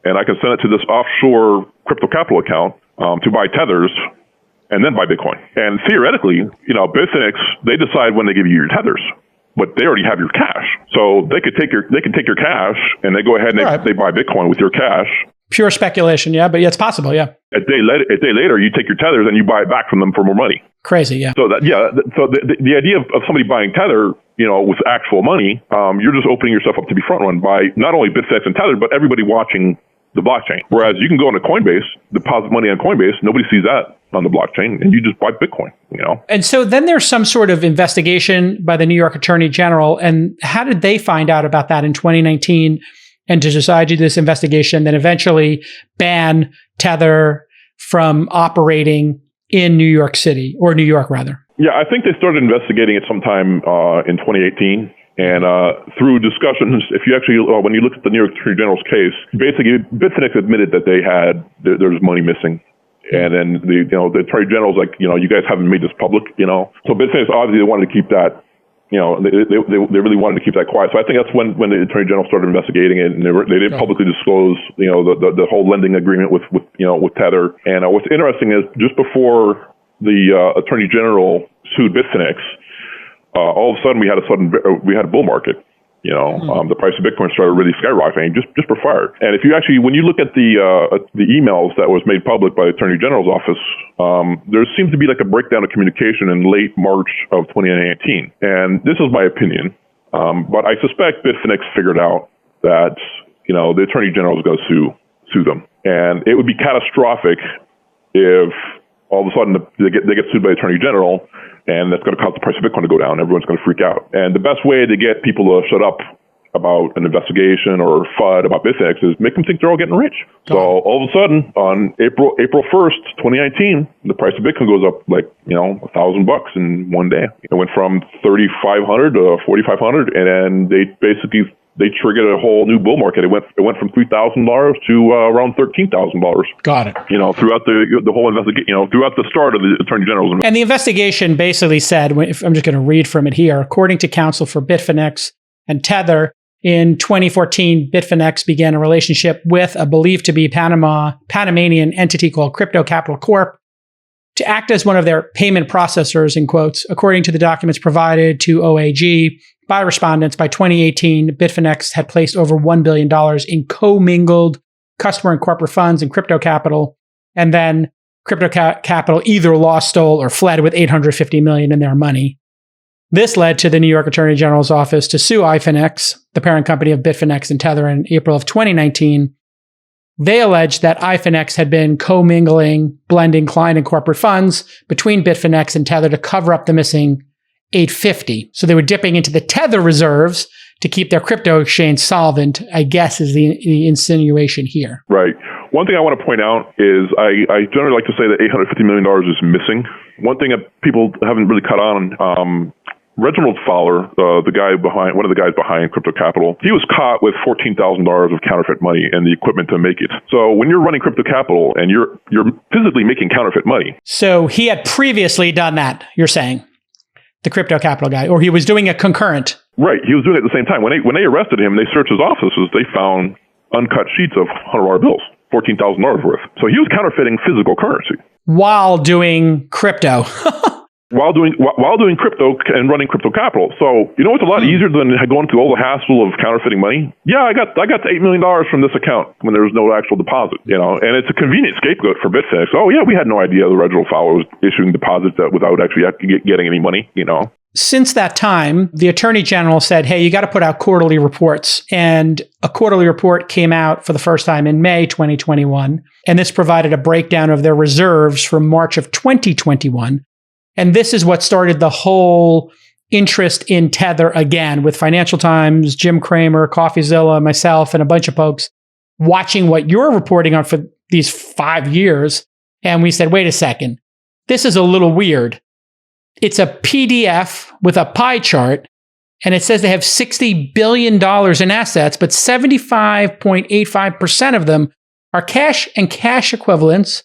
and I can send it to this offshore Crypto Capital account to buy Tethers and then buy Bitcoin. And theoretically, Bitfinex, they decide when they give you your Tethers, but they already have your cash. So they can take your cash and they go ahead and they buy Bitcoin with your cash. Pure speculation, yeah, but it's possible, yeah. A day later, you take your Tethers and you buy it back from them for more money. Crazy, yeah. So the idea of somebody buying Tether, with actual money, you're just opening yourself up to be front run by not only Bitfinex and Tether, but everybody watching the blockchain. Whereas you can go into Coinbase, deposit money on Coinbase, nobody sees that on the blockchain, and you just buy Bitcoin, And so then there's some sort of investigation by the New York Attorney General. And how did they find out about that in 2019 and to decide to do this investigation, then eventually ban Tether from operating in New York City, or New York rather? Yeah, I think they started investigating it sometime in 2018. And through discussions, if you actually, when you look at the New York Attorney General's case, basically Bitfinex admitted that there's money missing. And then the Attorney General's like, you guys haven't made this public, So Bitfinex obviously wanted to keep that, they really wanted to keep that quiet. So I think that's when the Attorney General started investigating it, and they didn't publicly disclose, the whole lending agreement with Tether. And what's interesting is just before the Attorney General sued Bitfinex, all of a sudden we had a bull market. The price of Bitcoin started really skyrocketing just for fire. And when you look at the emails that was made public by the Attorney General's office, there seems to be like a breakdown of communication in late March of 2019. And this is my opinion, but I suspect Bitfinex figured out that the Attorney General is going to sue them, and it would be catastrophic if all of a sudden they get sued by the Attorney General. And that's going to cause the price of Bitcoin to go down. Everyone's going to freak out. And the best way to get people to shut up about an investigation or FUD about Bitfinex is make them think they're all getting rich. So all of a sudden, on April 1st, 2019, the price of Bitcoin goes up like, $1,000 in one day. It went from 3,500 to 4,500, and then they triggered a whole new bull market. It went from $3,000 to around $13,000. Got it. Throughout the whole investigation, throughout the start of the Attorney General's. And the investigation basically said, if I'm just going to read from it here, according to counsel for Bitfinex and Tether, in 2014, Bitfinex began a relationship with a believed to be Panamanian entity called Crypto Capital Corp to act as one of their payment processors, in quotes. According to the documents provided to OAG by respondents, by 2018, Bitfinex had placed over $1 billion in commingled customer and corporate funds and crypto capital. And then crypto capital either lost, stole, or fled with $850 million in their money. This led to the New York Attorney General's office to sue Bitfinex, the parent company of Bitfinex and Tether, in April of 2019. They alleged that Bitfinex had been commingling, blending client and corporate funds between Bitfinex and Tether to cover up the missing $850. So they were dipping into the Tether reserves to keep their crypto exchange solvent, I guess is the insinuation here. Right. One thing I want to point out is I generally like to say that $850 million is missing. One thing that people haven't really caught on, Reginald Fowler, one of the guys behind Crypto Capital, he was caught with $14,000 of counterfeit money and the equipment to make it. So when you're running Crypto Capital and you're physically making counterfeit money. So he had previously done that, you're saying, the Crypto Capital guy, or he was doing a concurrent. Right. He was doing it at the same time. When they arrested him, they searched his offices, they found uncut sheets of $100 bills, $14,000 worth. So he was counterfeiting physical currency. While doing crypto. While doing crypto and running Crypto Capital. So, it's a lot easier than going through all the hassle of counterfeiting money. Yeah, I got $8 million from this account when there was no actual deposit, and it's a convenient scapegoat for Bitfinex. Oh yeah, we had no idea the Reginald Fowler was issuing deposits without actually getting any money, Since that time, the Attorney General said, hey, you got to put out quarterly reports. And a quarterly report came out for the first time in May 2021. And this provided a breakdown of their reserves from March of 2021. And this is what started the whole interest in Tether again, with Financial Times, Jim Cramer, CoffeeZilla, myself, and a bunch of folks watching what you're reporting on for these 5 years. And we said, wait a second, this is a little weird. It's a PDF with a pie chart, and it says they have $60 billion in assets, but 75.85% of them are cash and cash equivalents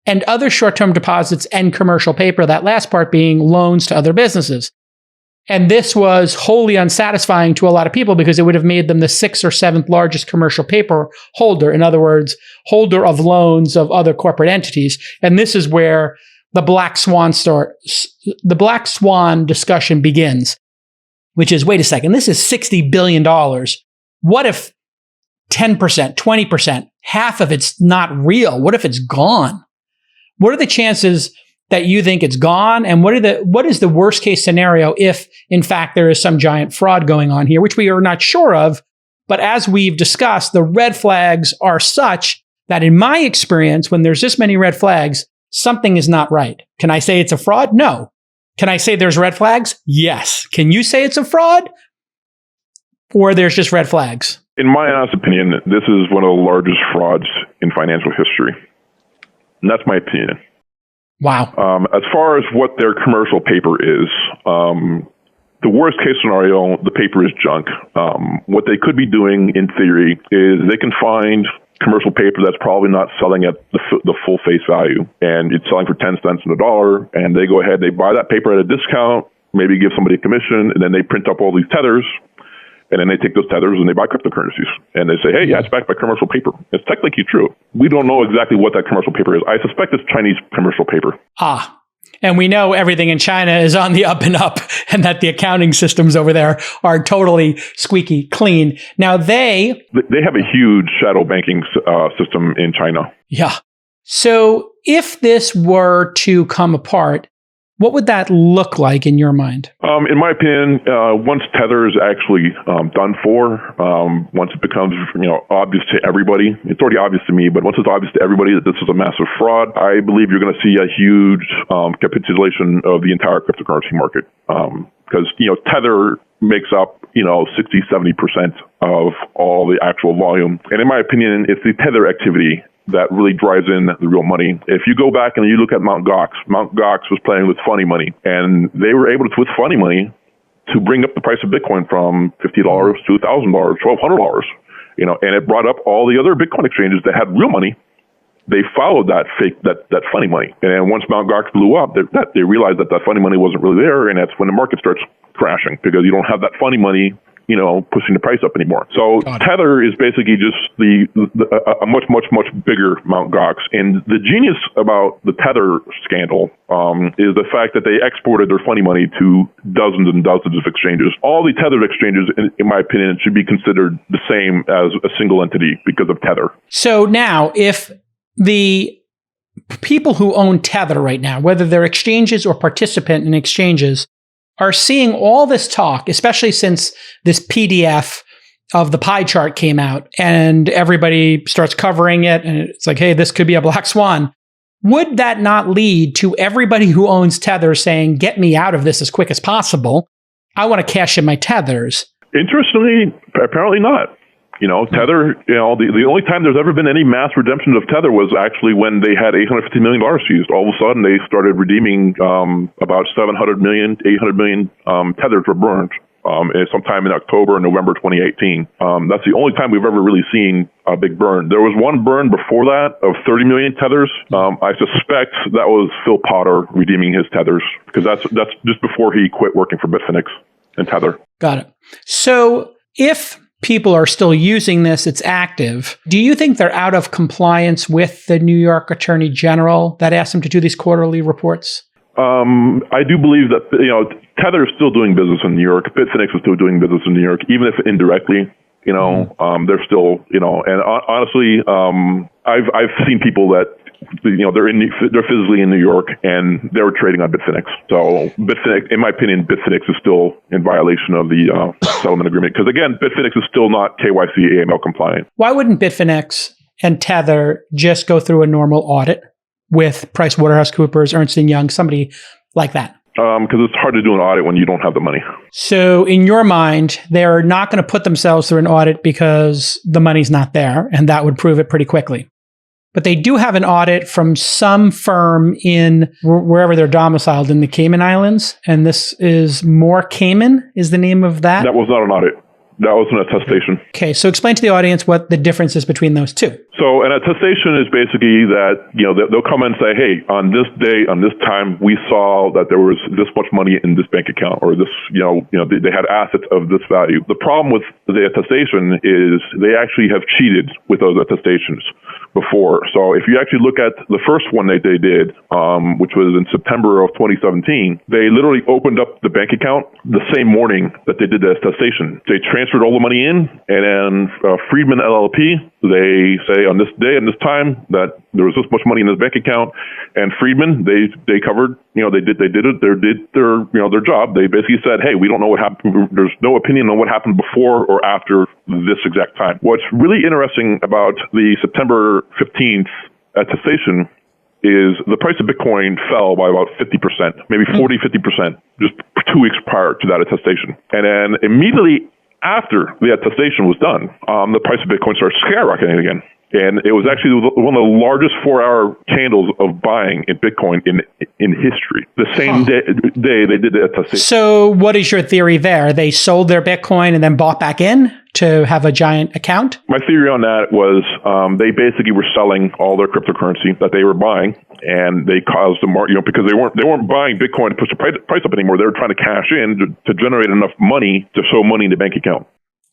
and other short-term deposits and commercial paper, that last part being loans to other businesses. And this was wholly unsatisfying to a lot of people because it would have made them the 6th or 7th largest commercial paper holder. In other words, holder of loans of other corporate entities. And this is where the Black Swan discussion begins, which is, wait a second, this is $60 billion. What if 10%, 20%, half of it's not real? What if it's gone? What are the chances that you think it's gone? And what is the worst case scenario if, in fact, there is some giant fraud going on here, which we are not sure of? But as we've discussed, the red flags are such that in my experience, when there's this many red flags, something is not right. Can I say it's a fraud? No. Can I say there's red flags? Yes. Can you say it's a fraud? Or there's just red flags? In my honest opinion, this is one of the largest frauds in financial history. And that's my opinion. Wow. As far as what their commercial paper is, the worst case scenario, the paper is junk. What they could be doing in theory is they can find commercial paper that's probably not selling at the full face value, and it's selling for 10 cents on the dollar, and they go ahead, they buy that paper at a discount, maybe give somebody a commission, and then they print up all these tethers, and then they take those tethers and they buy cryptocurrencies. And they say, hey, yeah, it's backed by commercial paper. It's technically true. We don't know exactly what that commercial paper is. I suspect it's Chinese commercial paper. And we know everything in China is on the up and up, and that the accounting systems over there are totally squeaky clean. Now they have a huge shadow banking system in China. Yeah. So if this were to come apart, what would that look like in your mind? In my opinion, once Tether is actually done for, once it becomes obvious to everybody, it's already obvious to me, but once it's obvious to everybody that this is a massive fraud, I believe you're going to see a huge capitulation of the entire cryptocurrency market. Because Tether makes up 60-70% of all the actual volume, and in my opinion, it's the Tether activity that really drives in the real money. If you go back and you look at Mt. Gox was playing with funny money, and they were able to, with funny money, to bring up the price of Bitcoin from $50 to $1,000, $1,200, and it brought up all the other Bitcoin exchanges that had real money. They followed that funny money. And once Mt. Gox blew up, they realized that funny money wasn't really there, and that's when the market starts crashing, because you don't have that funny money pushing the price up anymore. So Tether is basically just a much, much, much bigger Mt. Gox. And the genius about the Tether scandal is the fact that they exported their funny money to dozens and dozens of exchanges. All the Tether exchanges, in my opinion, should be considered the same as a single entity because of Tether. So now, if the people who own Tether right now, whether they're exchanges or participant in exchanges, are seeing all this talk, especially since this PDF of the pie chart came out and everybody starts covering it, and it's like, hey, this could be a black swan. Would that not lead to everybody who owns Tether saying, get me out of this as quick as possible? I want to cash in my Tethers. Interestingly, apparently not. Tether, the only time there's ever been any mass redemption of Tether was actually when they had $850 million seized. All of a sudden, they started redeeming about 700 million, 800 million Tethers were burned sometime in October and November 2018. That's the only time we've ever really seen a big burn. There was one burn before that of 30 million Tethers. I suspect that was Phil Potter redeeming his Tethers, because that's just before he quit working for Bitfinex and Tether. Got it. So if people are still using this, it's active, do you think they're out of compliance with the New York Attorney General that asked them to do these quarterly reports? I do believe that Tether is still doing business in New York. Bitfinex is still doing business in New York, even if indirectly. They're still and honestly, I've seen people that they're physically in New York and they were trading on Bitfinex. So Bitfinex, in my opinion, Bitfinex is still in violation of the settlement agreement, because again, Bitfinex is still not KYC AML compliant. Why wouldn't Bitfinex and Tether just go through a normal audit with PricewaterhouseCoopers, Ernst & Young, somebody like that? Because it's hard to do an audit when you don't have the money. So in your mind, they're not going to put themselves through an audit because the money's not there, and that would prove it pretty quickly. But they do have an audit from some firm in wherever they're domiciled in the Cayman Islands. And this is More Cayman is the name of that? That was not an audit. That was an attestation. Okay, so explain to the audience what the difference is between those two. So an attestation is basically that, they'll come and say, hey, on this day, on this time, we saw that there was this much money in this bank account, or this, they had assets of this value. The problem with the attestation is they actually have cheated with those attestations before. So if you actually look at the first one that they did, which was in September of 2017, they literally opened up the bank account the same morning that they did the attestation. They transferred all the money in, and then Friedman LLP, they say on this day and this time that there was this much money in this bank account, and Friedman, they covered, they did their job. They basically said, hey, we don't know what happened. There's no opinion on what happened before or after this exact time. What's really interesting about the September 15th attestation is the price of Bitcoin fell by about 50%, maybe 40-50%, just 2 weeks prior to that attestation. And then immediately after the attestation was done, the price of Bitcoin started skyrocketing again. And it was actually one of the largest 4-hour candles of buying in Bitcoin in history. The same day they did the attestation. So what is your theory there? They sold their Bitcoin and then bought back in to have a giant account? My theory on that was they basically were selling all their cryptocurrency that they were buying, and they caused the market, because they weren't buying Bitcoin to push the price up anymore. They were trying to cash in to generate enough money to show money in the bank account.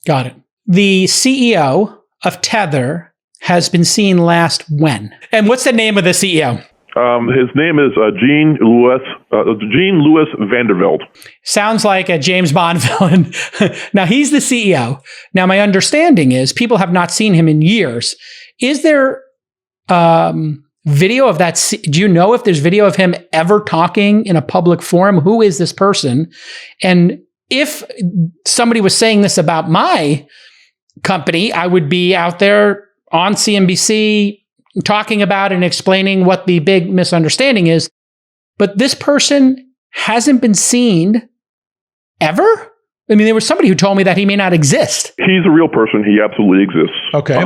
Got it. The CEO of Tether has been seen last when? And what's the name of the CEO? His name is Jean Louis Vandervelde. Sounds like a James Bond villain. Now, he's the CEO. Now, my understanding is people have not seen him in years. Is there video of that? Do you know if there's video of him ever talking in a public forum? Who is this person? And if somebody was saying this about my company, I would be out there on CNBC talking about and explaining what the big misunderstanding is. But this person hasn't been seen ever? I mean, there was somebody who told me that he may not exist. He's a real person. He absolutely exists. Okay. I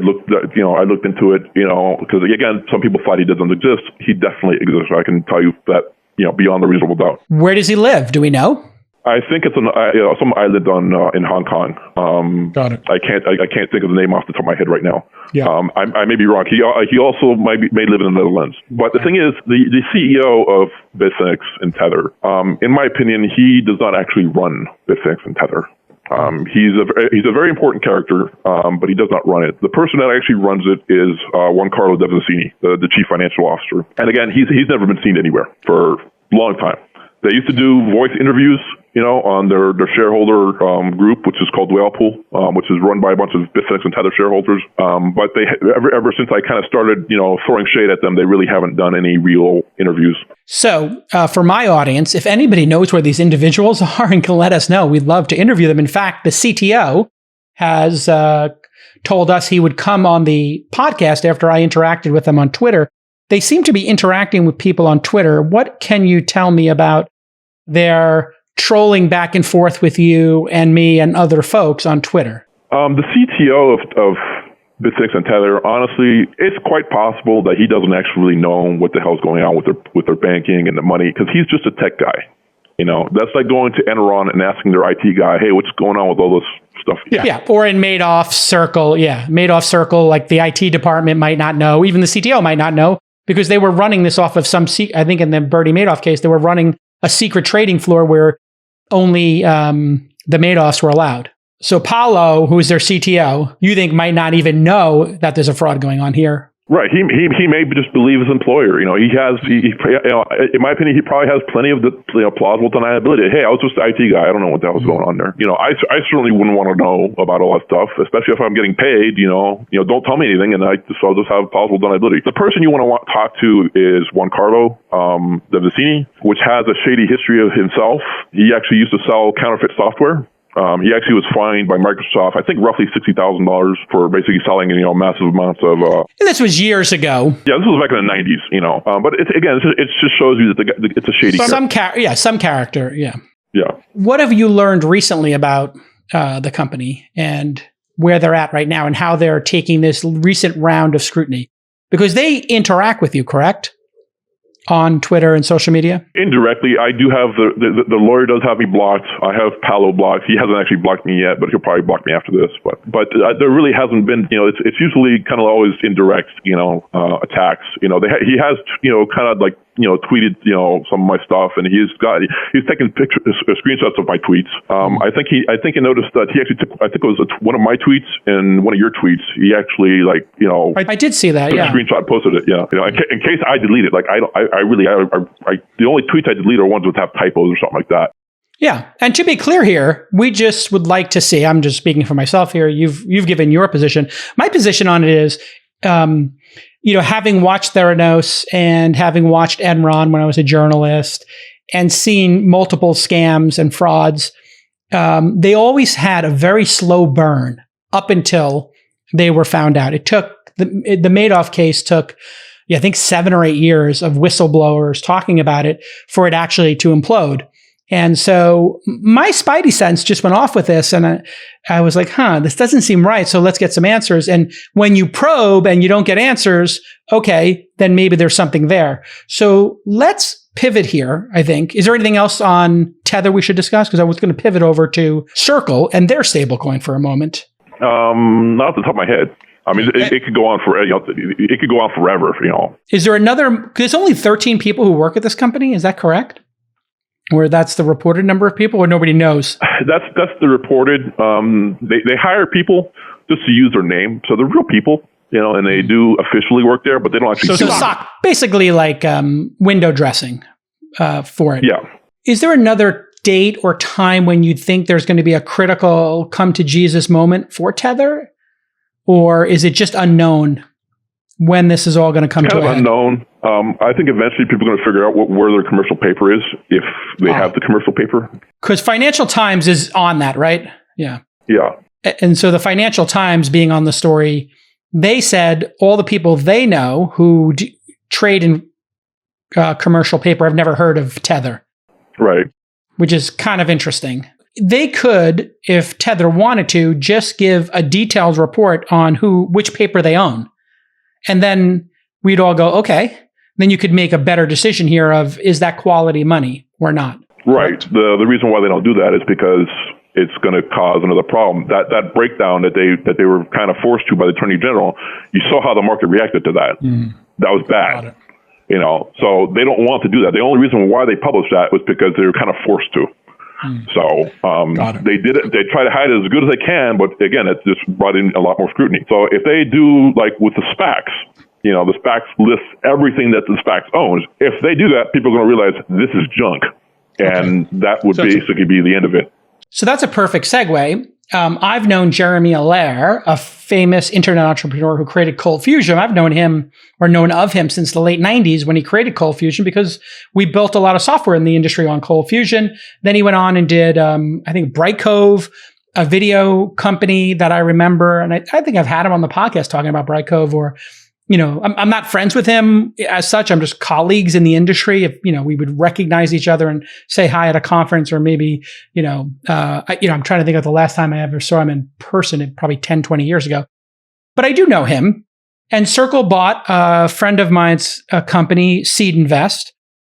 looked into it, because again, some people thought he doesn't exist. He definitely exists. I can tell you that, beyond a reasonable doubt. Where does he live? Do we know? I think it's some island in Hong Kong. Got it. I can't think of the name off the top of my head right now. Yeah. I may be wrong. He also may live in the Netherlands. But the thing is, the CEO of Bitfinex and Tether, in my opinion, he does not actually run Bitfinex and Tether. He's a very important character, but he does not run it. The person that actually runs it is Juan Carlo Devancini, the chief financial officer. And again, he's never been seen anywhere for a long time. They used to do voice interviews, on their shareholder group, which is called Whirlpool, which is run by a bunch of Bitfinex and Tether shareholders. But they ever since I kind of started, throwing shade at them, they really haven't done any real interviews. So for my audience, if anybody knows where these individuals are and can let us know, we'd love to interview them. In fact, the CTO has told us he would come on the podcast after I interacted with them on Twitter. They seem to be interacting with people on Twitter. What can you tell me about their trolling back and forth with you and me and other folks on Twitter? The CTO of Bitfinex and Tether, honestly, it's quite possible that he doesn't actually know what the hell's going on with their banking and the money, because he's just a tech guy. That's like going to Enron and asking their IT guy, hey, what's going on with all this stuff? Yeah. Or in Madoff's circle. Yeah. Madoff's circle, like the IT department might not know. Even the CTO might not know, because they were running this off of I think in the Bernie Madoff case, they were running a secret trading floor where only the Madoffs were allowed. So Paulo, who is their CTO, you think might not even know that there's a fraud going on here. Right. He may just believe his employer. In my opinion, he probably has plenty of the plausible deniability. Hey, I was just the IT guy. I don't know what the hell's going on there. I certainly wouldn't want to know about all that stuff, especially if I'm getting paid. Don't tell me anything, and I'll just have plausible deniability. The person you want to talk to is Juan Carlo Devancini, which has a shady history of himself. He actually used to sell counterfeit software. He actually was fined by Microsoft, I think roughly $60,000 for basically selling, massive amounts of. And this was years ago. Yeah, this was back in the 90s, But it just shows you that it's a shady character. Some character, yeah. Yeah. What have you learned recently about the company and where they're at right now and how they're taking this recent round of scrutiny? Because they interact with you, correct? On Twitter and social media? Indirectly, I do have the lawyer does have me blocked. I have Paulo blocked. He hasn't actually blocked me yet, but he'll probably block me after this. But there really hasn't been, it's usually kind of always indirect, attacks. He has, kind of like, tweeted, some of my stuff, and he's taking screenshots of my tweets. I think he noticed that he actually took, I think it was one of my tweets and one of your tweets. He actually I did see that. Yeah. Screenshot, posted it. Yeah. In case I delete it, the only tweets I delete are ones that have typos or something like that. Yeah. And to be clear here, we just would like to see, I'm just speaking for myself here. You've given your position. My position on it is, having watched Theranos and having watched Enron when I was a journalist and seen multiple scams and frauds, they always had a very slow burn up until they were found out. It took, the Madoff case took, I think 7 or 8 years of whistleblowers talking about it for it actually to implode. And so my spidey sense just went off with this. And I was like, this doesn't seem right. So let's get some answers. And when you probe and you don't get answers, okay, then maybe there's something there. So let's pivot here, I think. Is there anything else on Tether we should discuss? Because I was going to pivot over to Circle and their stablecoin for a moment. Not off the top of my head. I mean, it could go on for, it could go on forever, Is there another, there's only 13 people who work at this company, is that correct? Or that's the reported number of people, or nobody knows? That's the reported. They hire people just to use their name. So they're real people, and they do officially work there, but they don't actually. So basically like window dressing for it. Yeah. Is there another date or time when you think there's going to be a critical come to Jesus moment for Tether? Or is it just unknown when this is all going to come to a head? Unknown. I think eventually people are going to figure out where their commercial paper is, if they have the commercial paper. Because Financial Times is on that, right? Yeah. Yeah. And so the Financial Times being on the story, they said all the people they know who trade in commercial paper have never heard of Tether. Right. Which is kind of interesting. They could, if Tether wanted to, just give a detailed report on which paper they own. And then we'd all go, okay, then you could make a better decision here of, is that quality money or not? Right. The reason why they don't do that is because it's going to cause another problem. That breakdown that they were kind of forced to by the Attorney General, you saw how the market reacted to that. That was bad. So they don't want to do that. The only reason why they published that was because they were kind of forced to. So they did it. They try to hide it as good as they can, but again, it just brought in a lot more scrutiny. So if they do like with the SPACs, the SPACs list everything that the SPACs owns. If they do that, people are going to realize this is junk, and that would basically be the end of it. So that's a perfect segue. I've known Jeremy Allaire, a famous internet entrepreneur who created Cold Fusion. I've known of him since the late 90s when he created Cold Fusion, because we built a lot of software in the industry on Cold Fusion. Then he went on and did, I think, Brightcove, a video company that I remember. And I think I've had him on the podcast talking about Brightcove, or, I'm not friends with him as such. I'm just colleagues in the industry. If, we would recognize each other and say hi at a conference, or maybe, I'm trying to think of the last time I ever saw him in person, probably 10, 20 years ago. But I do know him. And Circle bought a friend of mine's company, Seed Invest.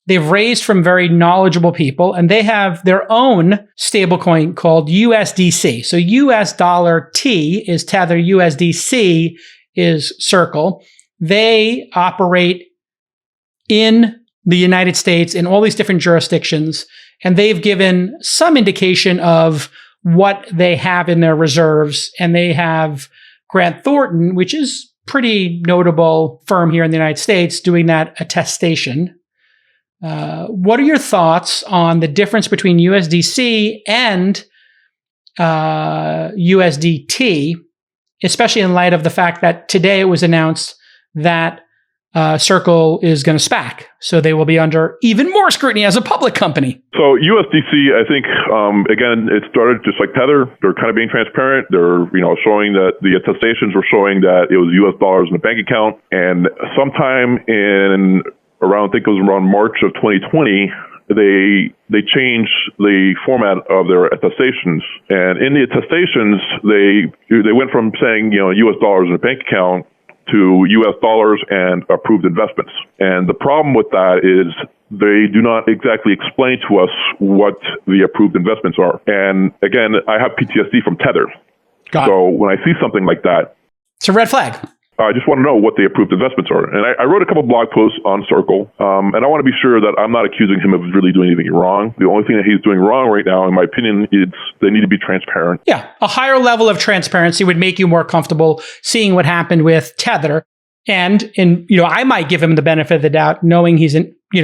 They've raised from very knowledgeable people, and they have their own stablecoin called USDC. So US dollar T is Tether, USDC is Circle. They operate in the United States in all these different jurisdictions, and they've given some indication of what they have in their reserves. And they have Grant Thornton, which is pretty notable firm here in the United States, doing that attestation. What are your thoughts on the difference between USDC and USDT, especially in light of the fact that today it was announced that Circle is going to SPAC, so they will be under even more scrutiny as a public company. So USDC, I think, again, it started just like Tether. They're kind of being transparent. They're, showing that the attestations were showing that it was US dollars in the bank account. And sometime I think it was around March of 2020, they changed the format of their attestations. And in the attestations, they went from saying, US dollars in the bank account to US dollars and approved investments. And the problem with that is they do not exactly explain to us what the approved investments are. And again, I have PTSD from Tether. So when I see something like that, it's a red flag. I just want to know what the approved investments are. And I wrote a couple blog posts on Circle, and I want to be sure that I'm not accusing him of really doing anything wrong. The only thing that he's doing wrong right now, in my opinion, is they need to be transparent. Yeah. A higher level of transparency would make you more comfortable seeing what happened with Tether. And I might give him the benefit of the doubt, knowing he's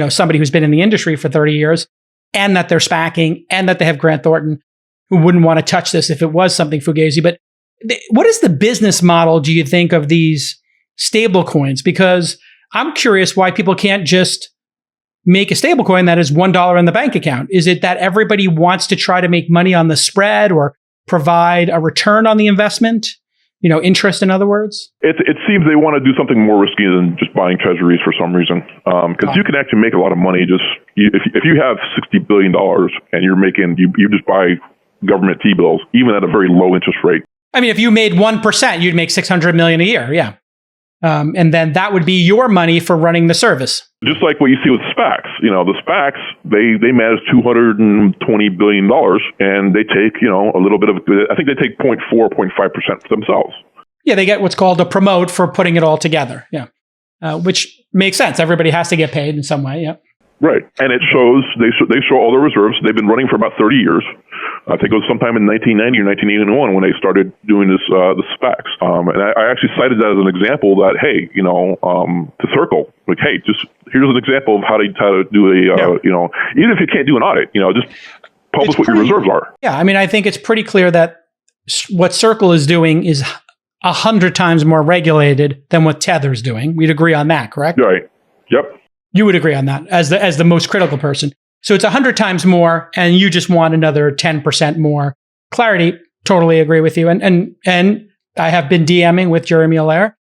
somebody who's been in the industry for 30 years, and that they're SPACing, and that they have Grant Thornton, who wouldn't want to touch this if it was something fugazi. But what is the business model, do you think, of these stable coins? Because I'm curious why people can't just make a stable coin that is $1 in the bank account. Is it that everybody wants to try to make money on the spread or provide a return on the investment? interest, in other words? It seems they want to do something more risky than just buying treasuries for some reason. Because you can actually make a lot of money if you have $60 billion and you just buy government T-bills, even at a very low interest rate. I mean, if you made 1%, you'd make $600 million a year. Yeah. And then that would be your money for running the service. Just like what you see with SPACs. The SPACs, they manage $220 billion and they take, a little bit of, I think they take 0.4, 0.5% for themselves. Yeah, they get what's called a promote for putting it all together. Yeah. Which makes sense. Everybody has to get paid in some way. Yeah. Right. And it shows, they show all their reserves. They've been running for about 30 years. I think it was sometime in 1990 or 1981 when they started doing the SPACs. And I actually cited that as an example that, hey, to Circle, like, hey, just here's an example of how to do even if you can't do an audit, just publish what your reserves are. Yeah. I mean, I think it's pretty clear that what Circle is doing is 100 times more regulated than what Tether's doing. We'd agree on that, correct? Right. Yep. You would agree on that as the most critical person. So it's 100 times more, and you just want another 10% more clarity. Totally agree with you. And I have been DMing with Jeremy Allaire,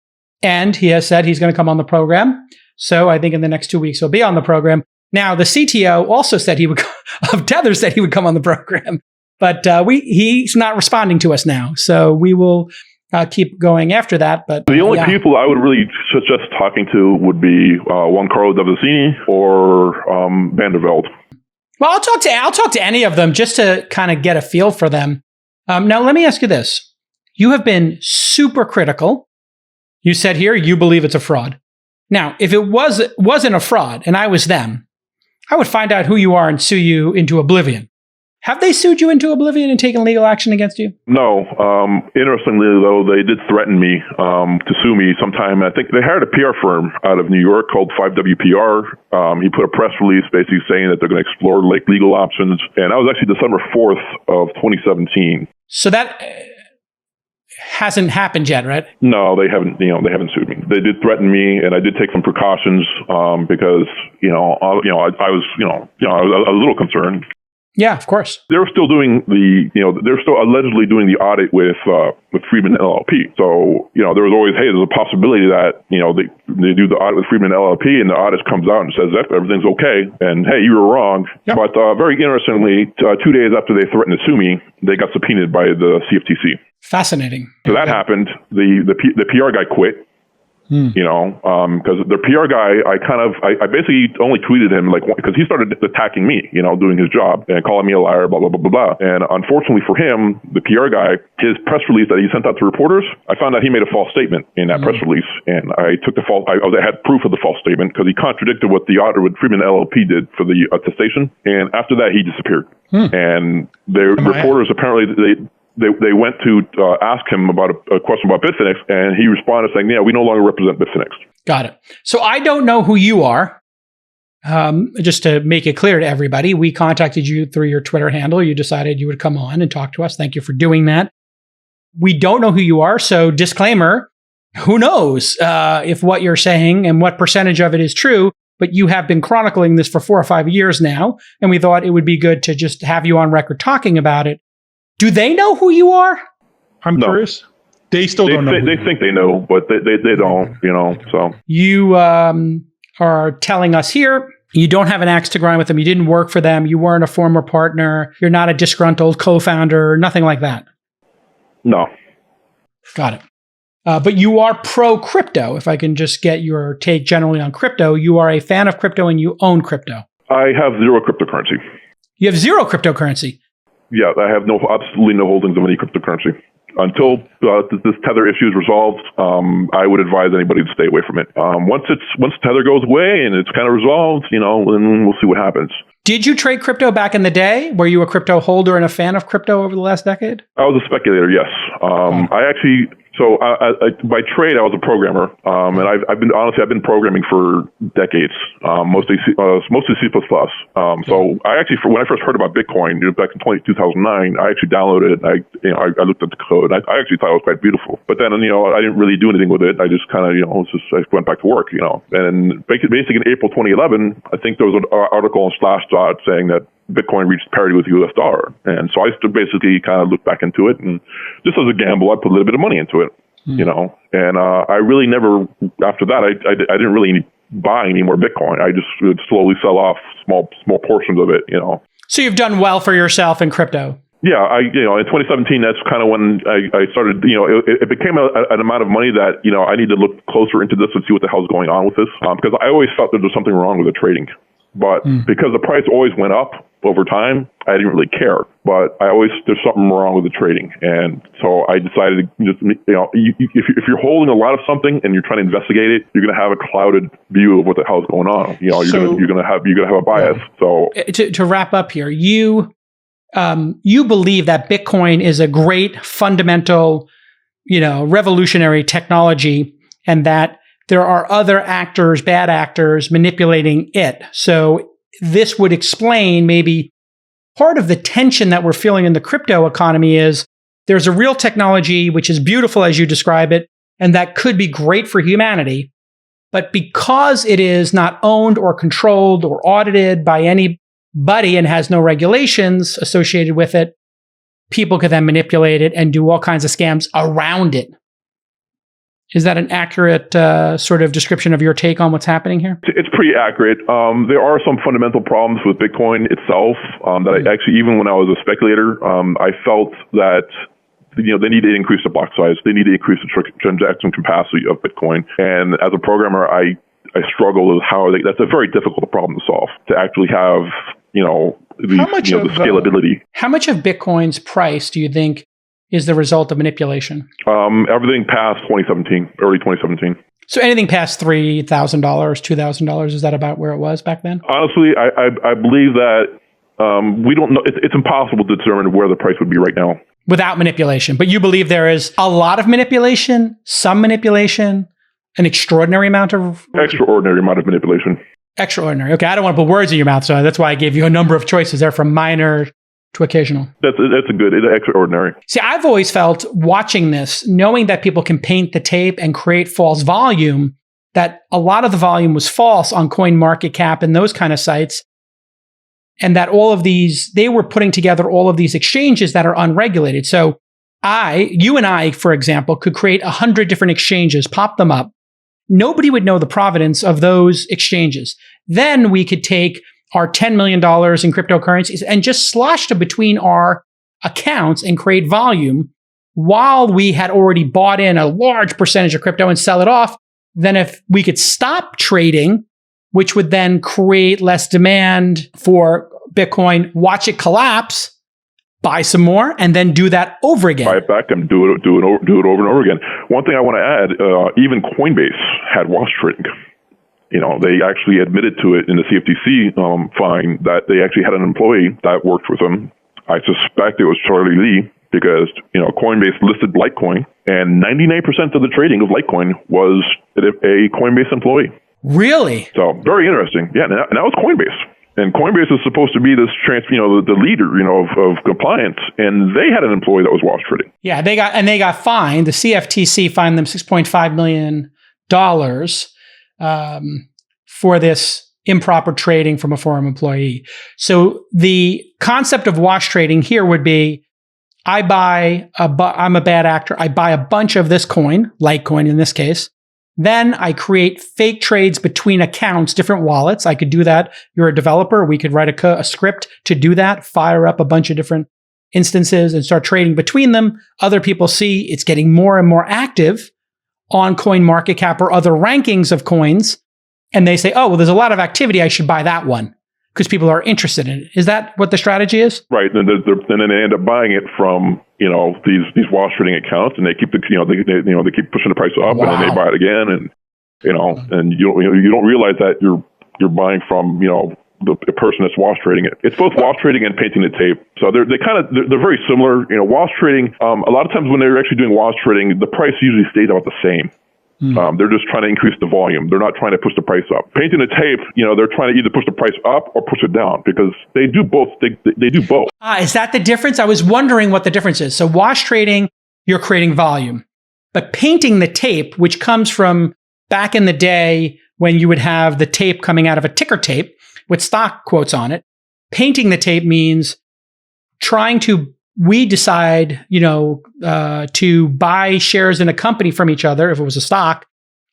and he has said he's going to come on the program. So I think in the next 2 weeks he'll be on the program. Now the CTO also said of Tether said he would come on the program, but he's not responding to us now. So we will keep going after that. But the only people I would really suggest talking to would be Juan Carlo Davicini or Vandervelde. Well, I'll talk to any of them just to kind of get a feel for them. Now, let me ask you this. You have been super critical. You said here you believe it's a fraud. Now, if it wasn't a fraud and I was them, I would find out who you are and sue you into oblivion. Have they sued you into oblivion and taken legal action against you? No. Interestingly, though, they did threaten me to sue me sometime. I think they hired a PR firm out of New York called 5WPR. He put a press release basically saying that they're going to explore legal options. And that was actually December 4th of 2017. So that hasn't happened yet, right? No, they haven't. They haven't sued me. They did threaten me, and I did take some precautions because I was a little concerned. Yeah, of course. They were still doing they're still allegedly doing the audit with Friedman LLP. So, there was always, hey, there's a possibility that, they do the audit with Friedman LLP and the audit comes out and says that everything's okay. And hey, you were wrong. Yep. But very interestingly, 2 days after they threatened to sue me, they got subpoenaed by the CFTC. Fascinating. So that happened. The PR guy quit. Because the PR guy, I basically only tweeted him because he started attacking me, doing his job and calling me a liar, blah, blah, blah, blah, blah. And unfortunately for him, the PR guy, his press release that he sent out to reporters, I found out he made a false statement in that press release. And I took I had proof of the false statement because he contradicted what the auditor with Freeman LLP did for the attestation. And after that, he disappeared. And the reporters apparently, They went to ask him about a question about Bitfinex, and he responded saying, yeah, we no longer represent Bitfinex. Got it. So I don't know who you are. Just to make it clear to everybody, we contacted you through your Twitter handle. You decided you would come on and talk to us. Thank you for doing that. We don't know who you are. So disclaimer, who knows if what you're saying and what percentage of it is true, but you have been chronicling this for 4 or 5 years now. And we thought it would be good to just have you on record talking about it. Do they know who you are? I'm curious. They still don't know. They think they know, but they don't, so. You are telling us here, you don't have an axe to grind with them. You didn't work for them. You weren't a former partner. You're not a disgruntled co-founder, nothing like that. No. Got it. But you are pro-crypto. If I can just get your take generally on crypto, you are a fan of crypto and you own crypto. I have zero cryptocurrency. You have zero cryptocurrency? Yeah, I have absolutely no holdings of any cryptocurrency. Until this Tether issue is resolved, I would advise anybody to stay away from it. Once Tether goes away and it's kind of resolved, then we'll see what happens. Did you trade crypto back in the day? Were you a crypto holder and a fan of crypto over the last decade? I was a speculator, yes. I actually, by trade, I was a programmer, and I've been programming for decades, mostly C++. So I actually, when I first heard about Bitcoin back in 2009, I actually downloaded it. I looked at the code. I actually thought it was quite beautiful. But then, I didn't really do anything with it. I just kind of, I went back to work, And basically in April 2011, I think there was an article on Slashdot saying that Bitcoin reached parity with the US dollar. And so I basically kind of looked back into it, and just as a gamble, I put a little bit of money into it. you know, and I really never, after that, I didn't really buy any more Bitcoin. I just would slowly sell off small portions of it, you know. So you've done well for yourself in crypto. Yeah, in 2017, that's kind of when I started, you know, it became an amount of money that, you know, I need to look closer into this and see what the hell's going on with this. Because I always felt there was something wrong with the trading. But because the price always went up over time, I didn't really care. But there's something wrong with the trading. And so I decided to just, you know, if you're holding a lot of something and you're trying to investigate it, you're going to have a clouded view of what the hell's going on. You know, you're going to have a bias. So to wrap up here, you believe that Bitcoin is a great fundamental, you know, revolutionary technology, and that there are other actors, bad actors, manipulating it. So this would explain maybe part of the tension that we're feeling in the crypto economy is there's a real technology, which is beautiful as you describe it, and that could be great for humanity. But because it is not owned or controlled or audited by anybody and has no regulations associated with it, people could then manipulate it and do all kinds of scams around it. Is that an accurate sort of description of your take on what's happening here? It's pretty accurate. There are some fundamental problems with Bitcoin itself that I actually, even when I was a speculator, I felt that, you know, they need to increase the block size. They need to increase the transaction capacity of Bitcoin. And as a programmer, I struggle with that's a very difficult problem to solve, to actually have, you know, the scalability. How much of Bitcoin's price do you think is the result of manipulation? Everything past 2017, early 2017. So anything past $3,000, $2,000, is that about where it was back then? Honestly, I believe that we don't know. It's impossible to determine where the price would be right now. Without manipulation. But you believe there is a lot of manipulation, some manipulation, an extraordinary amount of... Extraordinary amount of manipulation. Extraordinary. Okay, I don't want to put words in your mouth, so that's why I gave you a number of choices there, from minor to occasional. That's a good, extraordinary. See, I've always felt, watching this, knowing that people can paint the tape and create false volume, that a lot of the volume was false on CoinMarketCap and those kind of sites, and that all of these, they were putting together all of these exchanges that are unregulated. So you and I, for example, could create 100 different exchanges, pop them up. Nobody would know the provenance of those exchanges. Then we could take our $10 million in cryptocurrencies and just slosh them between our accounts and create volume while we had already bought in a large percentage of crypto and sell it off. Then if we could stop trading, which would then create less demand for Bitcoin, watch it collapse, buy some more, and then do that over again. Buy it back and do it over and over again. One thing I want to add, even Coinbase had wash trading. You know, they actually admitted to it in the CFTC fine that they actually had an employee that worked with them. I suspect it was Charlie Lee, because, you know, Coinbase listed Litecoin, and 99% of the trading of Litecoin was a Coinbase employee. Really? So very interesting. Yeah, and that was Coinbase. And Coinbase is supposed to be this the leader, you know, of compliance, and they had an employee that was wash trading. Yeah, they got fined. The CFTC fined them $6.5 million for this improper trading from a former employee. So the concept of wash trading here would be, I'm a bad actor. I buy a bunch of this coin, Litecoin in this case. Then I create fake trades between accounts, different wallets. I could do that. You're a developer. We could write a script to do that, fire up a bunch of different instances and start trading between them. Other people see it's getting more and more active on CoinMarketCap or other rankings of coins. And they say, oh, well, there's a lot of activity. I should buy that one because people are interested in it. Is that what the strategy is? Right. And then they end up buying it from, you know, these wash trading accounts, and they keep they keep pushing the price up, and then they buy it again, and you know, and you don't realize that you're buying from, you know, the person that's wash trading it. It's both wash trading and painting the tape. So they're very similar. You know, wash trading. A lot of times when they're actually doing wash trading, the price usually stays about the same. They're just trying to increase the volume. They're not trying to push the price up. Painting the tape, you know, they're trying to either push the price up or push it down, because they do both. They do both. Is that the difference? I was wondering what the difference is. So wash trading, you're creating volume. But painting the tape, which comes from back in the day when you would have the tape coming out of a ticker tape with stock quotes on it, painting the tape means trying to we decide, to buy shares in a company from each other, if it was a stock,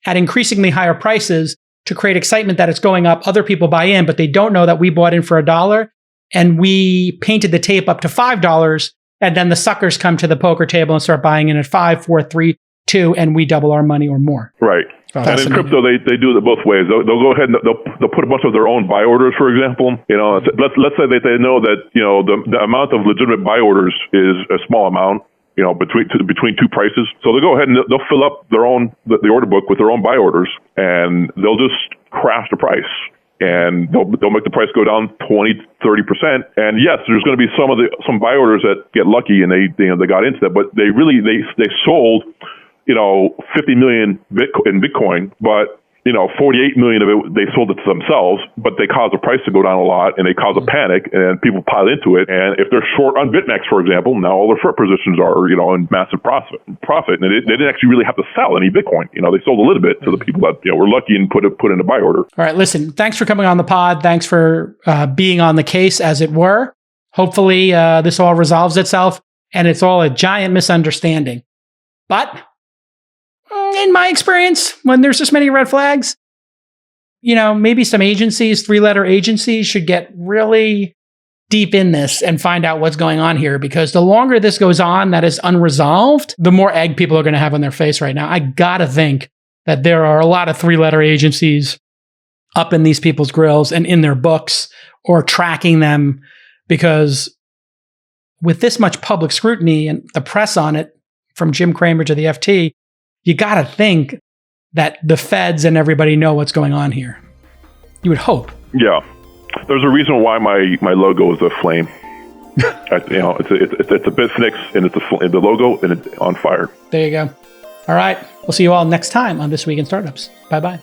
at increasingly higher prices to create excitement that it's going up. Other people buy in, but they don't know that we bought in for $1 and we painted the tape up to $5. And then the suckers come to the poker table and start buying in at 5, 4, 3, 2, and we double our money or more. Right. And in crypto, they do it both ways. They'll go ahead and they'll put a bunch of their own buy orders, for example. Let's say that they know that the amount of legitimate buy orders is a small amount, between two prices. So they'll go ahead and they'll fill up the order book with their own buy orders, and they'll just crash the price. And they'll make the price go down 20, 30%. And yes, there's going to be some buy orders that get lucky and they got into that, but they sold 50 million in Bitcoin, but 48 million of it, they sold it to themselves, but they caused the price to go down a lot and they cause a panic and people pile into it. And if they're short on Bitfinex, for example, now all their short positions are, in massive profit. And they didn't actually really have to sell any Bitcoin. They sold a little bit to the people that, were lucky and put in a buy order. All right. Listen, thanks for coming on the pod. Thanks for being on the case, as it were. Hopefully this all resolves itself and it's all a giant misunderstanding. But in my experience, when there's this many red flags, maybe some agencies, 3-letter agencies, should get really deep in this and find out what's going on here. Because the longer this goes on that is unresolved, the more egg people are going to have on their face right now. I gotta think that there are a lot of 3-letter agencies up in these people's grills and in their books or tracking them, because with this much public scrutiny and the press on it, from Jim Cramer to the FT, you got to think that the feds and everybody know what's going on here. You would hope. Yeah. There's a reason why my logo is a flame. It's a Bitfinex and it's the logo and it's on fire. There you go. All right. We'll see you all next time on This Week in Startups. Bye-bye.